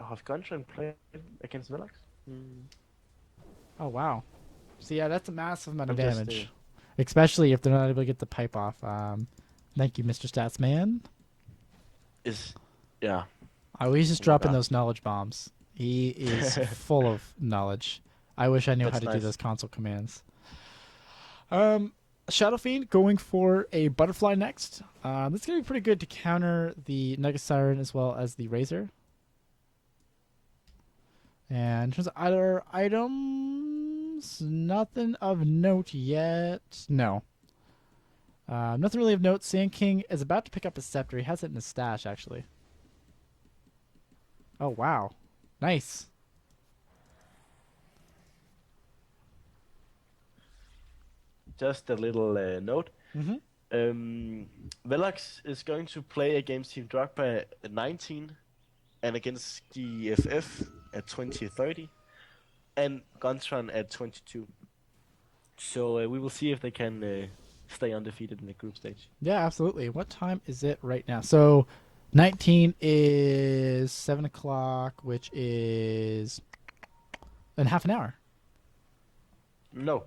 have gone and played against Velox. Oh wow. So yeah, that's a massive amount of I'm just, damage, especially if they're not able to get the pipe off. Thank you, Mr. Statsman. Is yeah. Oh, he's just Oh my dropping God. those knowledge bombs. He is full of knowledge. I wish I knew how That's to do nice. those console commands. Shadow Fiend going for a butterfly next. That's gonna be pretty good to counter the Nugget Siren as well as the Razor. And in terms of other items, nothing of note yet. No. Nothing really of note. Sand King is about to pick up his scepter. He has it in his stash, actually. Oh, wow. Nice. Just a little note. Mm-hmm. Velox is going to play against Team Drogba at 19, and against GFF at 20-30, and Guntron at 22. So we will see if they can stay undefeated in the group stage. Yeah, absolutely. What time is it right now? So, 19 is 7 o'clock, which is in half an hour. No,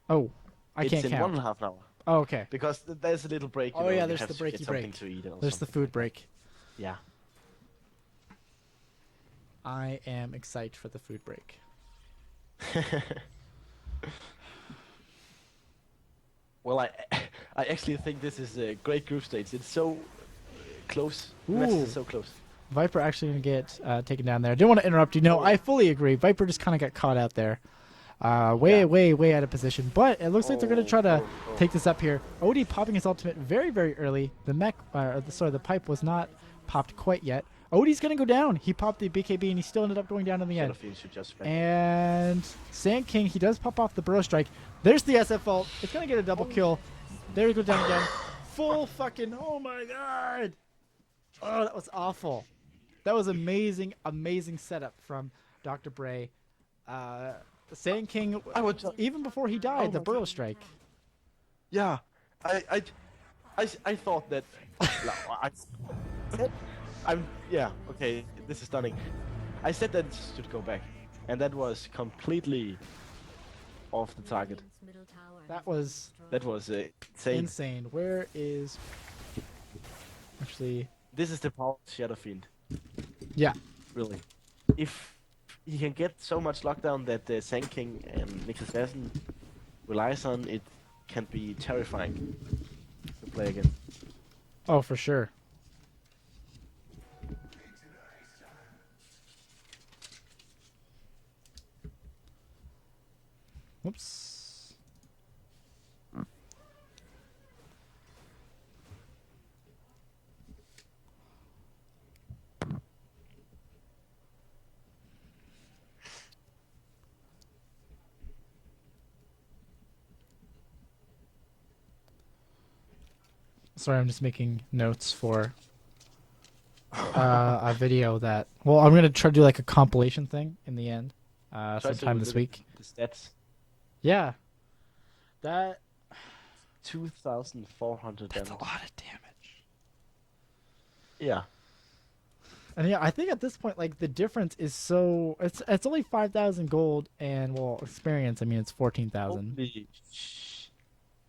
Oh, I it's can't in count. 1.5 hour. Oh, okay. Because there's a little break. You Oh, know, yeah, you there's have the to get breaky something break. to eat or There's the something food like that. break. Yeah. I am excited for the food break. Well, I actually think this is a great group stage. It's so close. The Ooh. match is so close. Viper actually going to get taken down there. I didn't want to interrupt you. No, Oh. I fully agree. Viper just kind of got caught out there. Way out of position. But it looks like they're going to try to take this up here. Odie popping his ultimate very, very early. The the pipe was not popped quite yet. Odie's going to go down. He popped the BKB and he still ended up going down in the end. Should just spend. And Sand King, he does pop off the Burrow Strike. There's the SF ult. It's going to get a double kill. There he goes down again. Full fucking, oh my god. Oh, that was awful. That was amazing, amazing setup from Dr. Bray. Sand King, even before he died, the Burrow Strike. Yeah, I thought that. Yeah, okay, this is stunning. I said that it should go back, and that was completely off the target. Radiant's middle tower That has was been That was insane. insane. Where is... Actually, This is the power of Shadow Fiend, yeah. really. If he can get so much lockdown that Sand King and Nick Assassin relies on, it can be terrifying to play against. Oh, for sure. Whoops. Sorry, I'm just making notes for a video that... Well, I'm going to try to do like a compilation thing in the end Try to sometime this look week. at the stats. Yeah. That... 2,400 That's damage. a lot of damage. Yeah. And yeah, I think at this point, like, the difference is so... It's only 5,000 gold and, well, experience, I mean, it's 14,000. Holy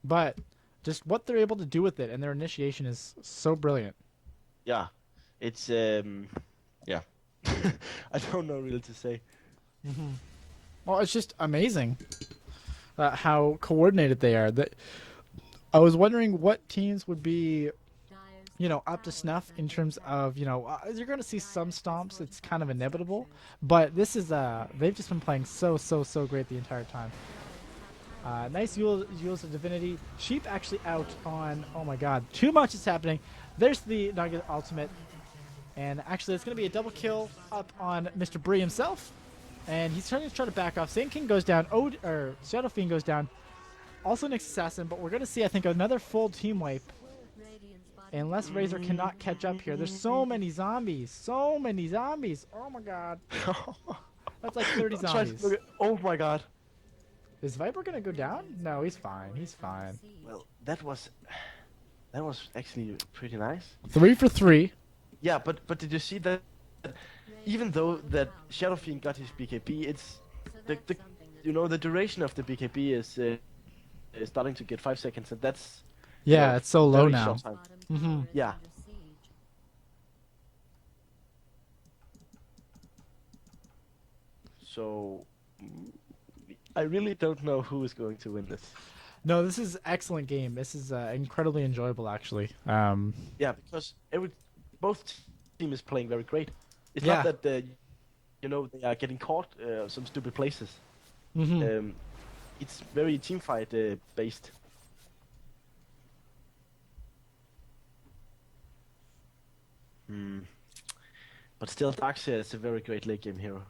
But just what they're able to do with it and their initiation is so brilliant. Yeah, it's yeah. I don't know really to say. Well, it's just amazing how coordinated they are. That I was wondering what teams would be, up to snuff in terms of, you're going to see some stomps. It's kind of inevitable. But this is, they've just been playing so great the entire time. Nice use of Divinity. Sheep actually out on, oh my god, too much is happening. There's the Nugget ultimate. And actually, it's going to be a double kill up on Mr. Bree himself. And he's trying to back off. Sand King goes down. Shadow Fiend goes down. Also Nick's Assassin, but we're going to see, I think, another full team wipe. Radiant's bottom Unless Razor cannot catch up here. There's so many zombies. So many zombies. Oh my god. That's like 30 zombies. Oh my god. Is Viper going to go down? No, he's fine. He's fine. Well, that was actually pretty nice. 3 for 3. Yeah, but did you see that even though that Shadow Fiend got his BKB, it's the the duration of the BKB is starting to get 5 seconds, and that's Yeah, it's so low very now. short time. Yeah. So I really don't know who is going to win this. No, this is excellent game. This is incredibly enjoyable, actually. Yeah, because both team is playing very great. It's Yeah. not that they are getting caught some stupid places. Mm-hmm. It's very team fight based. But still, Darkseid is a very great late game hero.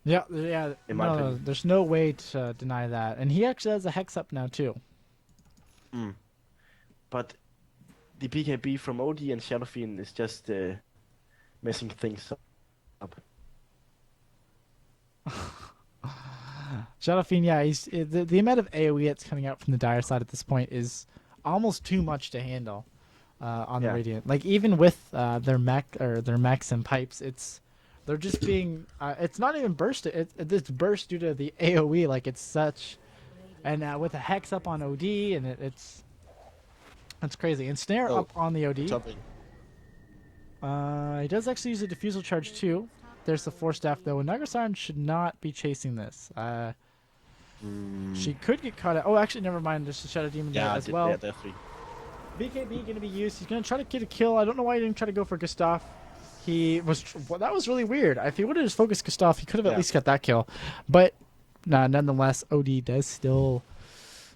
Yeah, yeah. In my No, opinion. there's no way to deny that. And he actually has a hex up now too. But the BKB from OD and Shadow Fiend is just messing things up. Shadow Fiend, yeah, the amount of AoE that's coming out from the Dire side at this point is almost too much to handle on the Yeah. Radiant. Like even with their mech or their mechs and pipes, they're just being it's not even burst. It's burst due to the AoE. Like it's such, and with a hex up on OD, and it's crazy. And snare Oh, up on the OD. Topping. He does actually use a diffusal charge too. There's the Force Staff though, and Nagasaran should not be chasing this. She could get caught out. Oh, actually, never mind. There's the Shadow Demon there as well. Yeah, definitely. BKB going to be used. He's going to try to get a kill. I don't know why he didn't try to go for Gustav. Well, that was really weird. If he would have just focused Gustav, he could have at least got that kill. But nonetheless, OD does still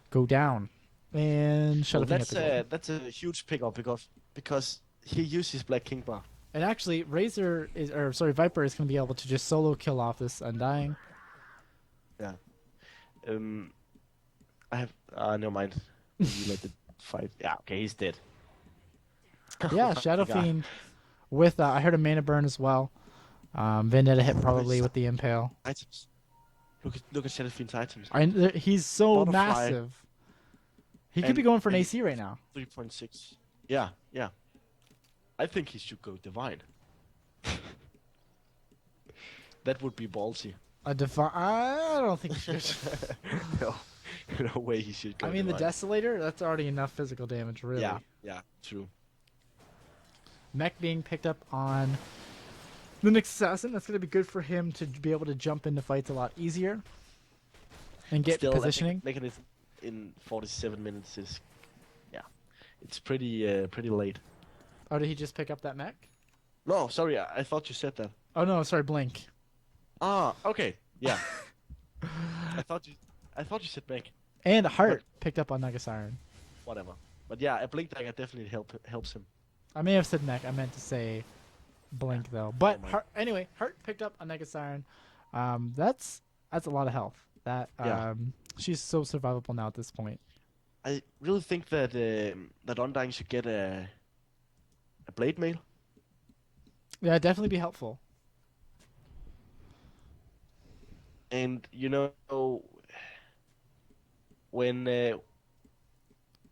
go down. And Shadow Fiend at the goal. That's a huge pickup because he uses Black King bar. And actually, Viper is going to be able to just solo kill off this Undying. Yeah. I have never mind. You let it fight. Yeah, okay, he's dead. Yeah, Shadow God. Fiend with I heard a mana burn as well. Vendetta hit probably with the impale. Items. Look at Shadow Fiend's items. He's so Butterfly. massive. He could be going for an AC right now. 3.6. Yeah. I think he should go Divine. That would be ballsy. A divine. I don't think he should. No way he should go I mean, the Divine. Desolator. That's already enough physical damage, really. Yeah, true. Mech being picked up on the next assassin. That's going to be good for him to be able to jump into fights a lot easier and get Still, positioning. Making it in 47 minutes is, it's pretty late. Oh, did he just pick up that mech? No, sorry, I thought you said that. Oh no, sorry, Blink. Ah, okay, yeah. I thought you said back. And Heart picked up on Nagasaran. Whatever. But yeah, a blink dagger definitely helps him. I may have said mech. I meant to say Blink though. But Never mind. anyway, Heart picked up on Nagasaran. That's a lot of health. That she's so survivable now at this point. I really think that that Undying should get a blade mail. Yeah, it'd definitely be helpful. And when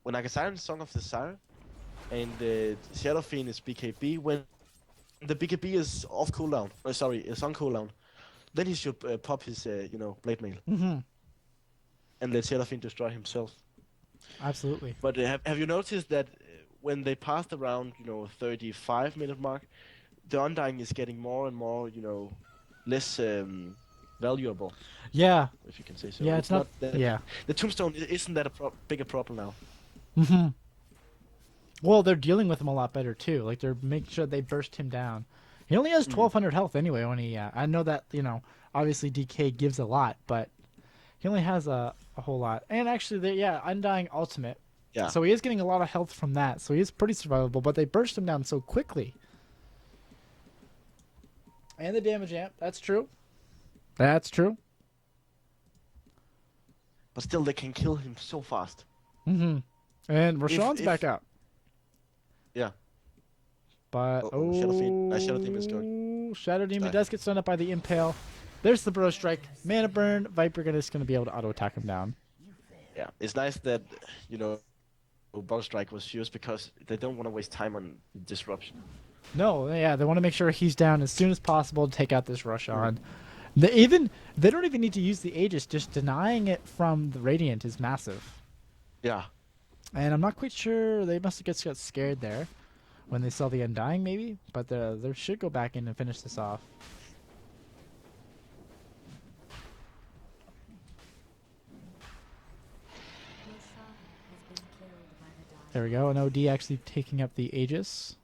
Nagasaran's Song of the Siren and Shadow Fiend is BKB, when the BKB is off cooldown, is on cooldown, then he should pop his blade mail Mm-hmm. and let Shadow Fiend destroy himself. Absolutely. But have you noticed that when they passed around 35-minute mark, the Undying is getting more and more less valuable, Yeah. if you can say so. Yeah, it's not. that, Yeah. The Tombstone isn't that a bigger problem now. Mm-hmm. Well, they're dealing with him a lot better too. Like they're making sure they burst him down. He only has 1,200 health anyway. When he, I know that obviously DK gives a lot, but he only has a whole lot. And actually, Undying Ultimate. Yeah. So he is getting a lot of health from that. So he is pretty survivable. But they burst him down so quickly. And the damage amp. That's true. That's true. But still, they can kill him so fast. Mm-hmm. And Rashawn's if- back up. Yeah. But Shadow Demon is going. Shadow Demon Die. does get stunned up by the impale. There's the bro strike. Mana burn. Viper is going to be able to auto attack him down. Yeah. It's nice that Bow Strike was used because they don't want to waste time on disruption. No, yeah, they want to make sure he's down as soon as possible to take out this rush on. They don't even need to use the Aegis. Just denying it from the Radiant is massive. Yeah. And I'm not quite sure. They must have just got scared there when they saw the Undying, maybe. But they should go back in and finish this off. Gustav has been killed by the Dire. There we go. An OD actually taking up the Aegis.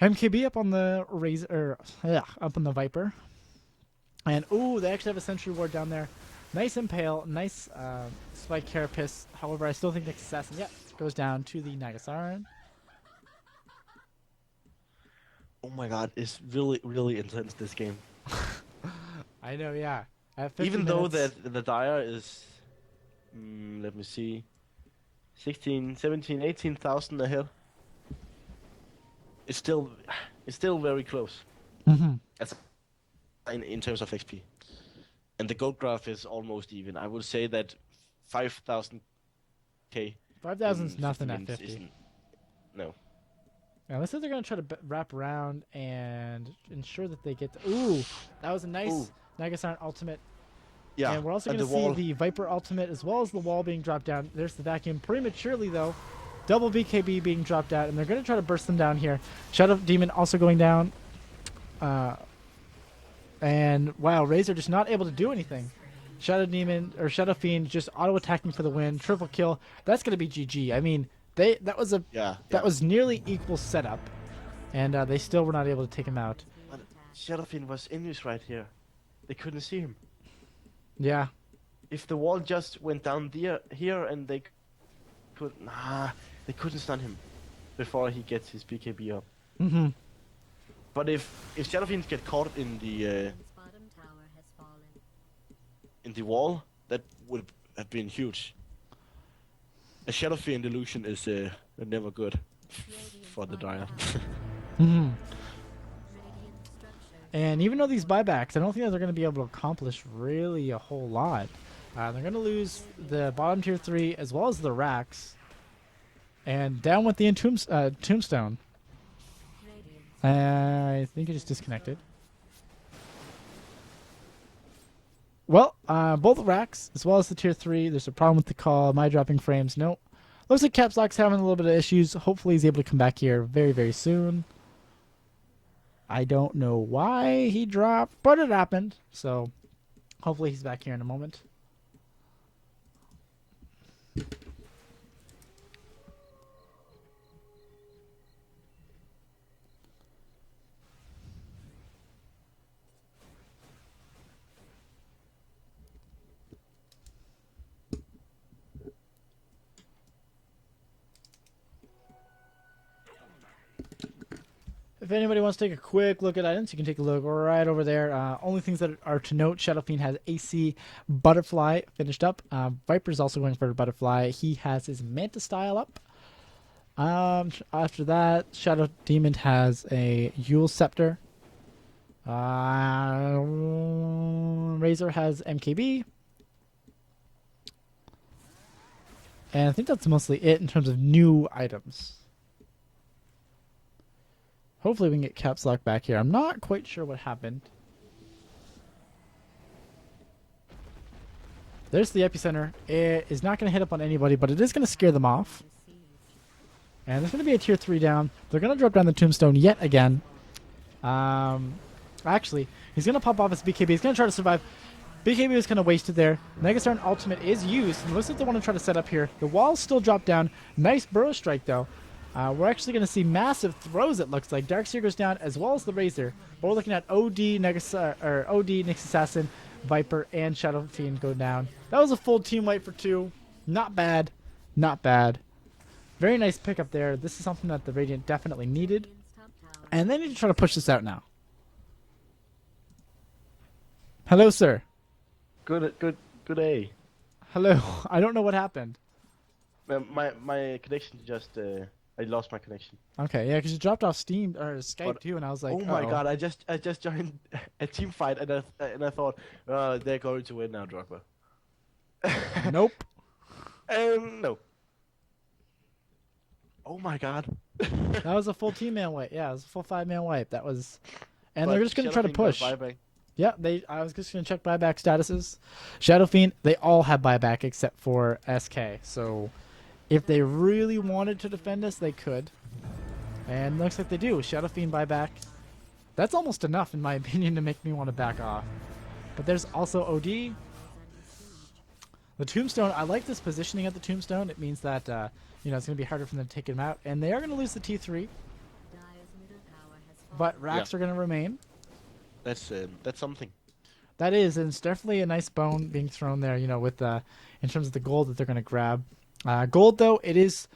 MKB up on the Razor, up on the Viper. And, ooh, they actually have a Sentry Ward down there. Nice Impale, nice Spike Carapace. However, I still think Nick Assassin, goes down to the Nagasaran. Oh my god, it's really, really intense, this game. I know, yeah. At 50 Even though minutes- the Dire is, let me see, 16, 17, 18,000 ahead. It's still very close. Mhm. As in terms of XP. And the gold graph is almost even. I would say that 5,000k. 5,000 is in nothing 50 at minutes 50. isn't- No. Now, let's say they're going to try to wrap around and ensure that they get the... Ooh, that was a nice Ooh. Nagasaran ultimate. Yeah. And we're also and going to the see wall. the Viper ultimate as well as the wall being dropped down. There's the vacuum prematurely, though. Double BKB being dropped out, and they're going to try to burst them down here. Shadow Demon also going down. And, wow, Razor just not able to do anything. Shadow Demon, or Shadow Fiend, just auto-attacking for the win. Triple kill. That's going to be GG. I mean, that was was nearly equal setup. And they still were not able to take him out. But Shadowfiend was in this right here. They couldn't see him. Yeah. If the wall just went down here and they couldn't stun him before he gets his BKB up. Mm-hmm. But if Shadowfiend get caught in the Radiant's bottom tower has fallen. wall, that would have been huge. A Shadowfiend illusion is never good for the Dire. Mm-hmm. Radiant structures. And even though these buybacks, I don't think that they're going to be able to accomplish really a whole lot. They're going to lose the bottom tier 3 as well as the racks. And down with the tombstone. Radiant's I think it just disconnected. Well, both racks as well as the tier 3. There's a problem with the call. Am I dropping frames? Nope. Looks like Caps Lock's having a little bit of issues. Hopefully he's able to come back here very, very soon. I don't know why he dropped, but it happened. So hopefully he's back here in a moment. If anybody wants to take a quick look at items, you can take a look right over there. Only things that are to note, Shadowfiend has AC Butterfly finished up. Viper's also going for a Butterfly. He has his Manta style up. After that, Shadow Demon has a Yule Scepter. Razor has MKB. And I think that's mostly it in terms of new items. Hopefully we can get Caps Lock back here. I'm not quite sure what happened. There's the epicenter. It is not going to hit up on anybody, but it is going to scare them off. besieged. And there's going to be a tier 3 down. They're going to drop down the tombstone yet again. Actually, he's going to pop off his BKB. He's going to try to survive. BKB is kind of wasted there. Megastar ultimate is used. And looks like they want to try to set up here. The walls still drop down. Nice burrow strike, though. We're actually going to see massive throws, it looks like. Darkseer goes down, as well as the Razor. But we're looking at OD, Nyx Assassin, Viper, and Shadow Fiend go down. That was a full team wipe for 2. Not bad. Not bad. Very nice pickup there. This is something that the Radiant definitely needed. Radiant's top tower. And they need to try to push this out now. Hello, sir. Good day. Hello. I don't know what happened. My connection just I lost my connection. Okay, yeah, because you dropped off Steam or Skype But- too, and I was like, oh my uh-oh. god! I just joined a team fight, and I thought, they're going to win now, Drogba. Nope. No. Oh my god. That was a full team man wipe. Yeah, it was a full 5-man wipe. That was, and But they're just gonna try to Shadow Fiend push. got buyback. Yeah, I was just gonna check buyback statuses. Shadow Fiend, they all have buyback except for SK. So, if they really wanted to defend us, they could. And looks like they do. Shadow Fiend buyback. That's almost enough, in my opinion, to make me want to back off. But there's also OD. The Tombstone, I like this positioning of the Tombstone. It means that, it's going to be harder for them to take him out. And they are going to lose the T3, Dire's middle tower has fallen. but racks are going to remain. That's something. That is, and it's definitely a nice bone being thrown there, with in terms of the gold that they're going to grab. Gold, though, it is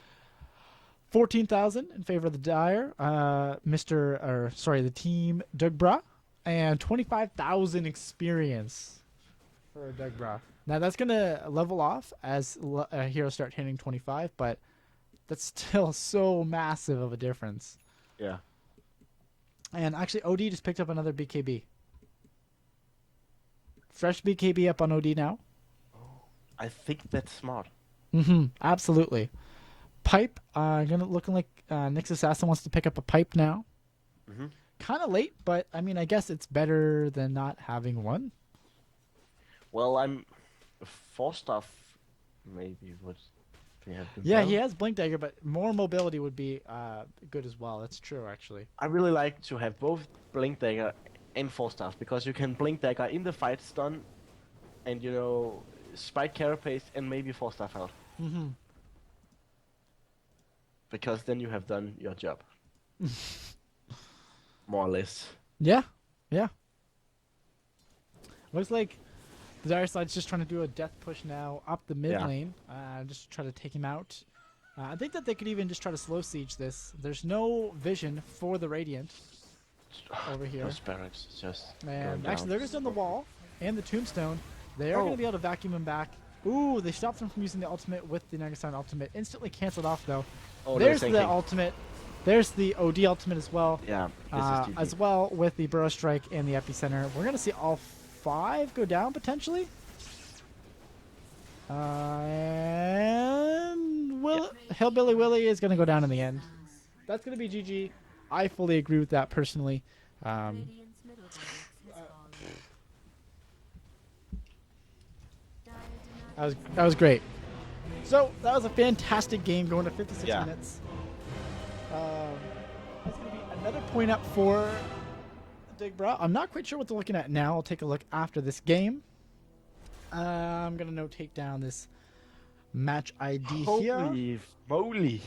14,000 in favor of the Dire, the team Drogba, and 25,000 experience for Drogba. Now that's going to level off as heroes start hitting 25, but that's still so massive of a difference. Yeah. And actually, OD just picked up another BKB. Fresh BKB up on OD now. I think that's smart. Absolutely. Pipe, looking like Nyx Assassin wants to pick up a pipe now. Kind of late, but I mean, I guess it's better than not having one. Well, I'm Force Staff maybe would have been Yeah, better. he has Blink Dagger, but more mobility would be good as well. That's true, actually. I really like to have both Blink Dagger and Force Staff because you can Blink Dagger in the fight stun and spike Carapace and maybe Force Staff out. Because then you have done your job. More or less. Yeah. Looks like the Dire Side's just trying to do a death push now up the mid lane, just to try to take him out. I think that they could even just try to slow siege this. There's no vision for the Radiant over here. Those barracks just And going actually, down. they're just on the wall and the Tombstone. They are going to be able to vacuum him back. Ooh, they stopped him from using the ultimate with the Nagasaki ultimate. Instantly canceled off, though. Oh, There's they're the thinking. ultimate. There's the OD ultimate as well. Yeah, this is GG. As well with the Burrow Strike and the Epicenter. We're going to see all 5 go down, potentially. And Hillbilly Willie is going to go down in the end. That's going to be GG. I fully agree with that personally. Radiant's middle barracks has fallen. Dire do not That was great. So that was a fantastic game, going to 56 Yeah. minutes. That's going to be another point up for Drogba. I'm not quite sure what they're looking at now. I'll take a look after this game. I'm going to take down this match ID here. Holy moly!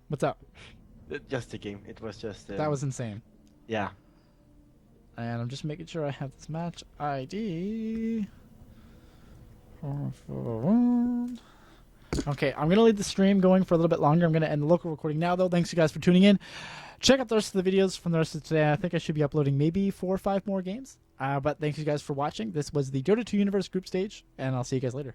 What's up? Just a game. It was just. That was insane. Yeah. And I'm just making sure I have this match ID. Okay, I'm going to leave the stream going for a little bit longer. I'm going to end the local recording now, though. Thanks, you guys, for tuning in. Check out the rest of the videos from the rest of today. I think I should be uploading maybe 4 or 5 more games. But thanks, you guys, for watching. This was the Dota2 Universe Group Stage, and I'll see you guys later.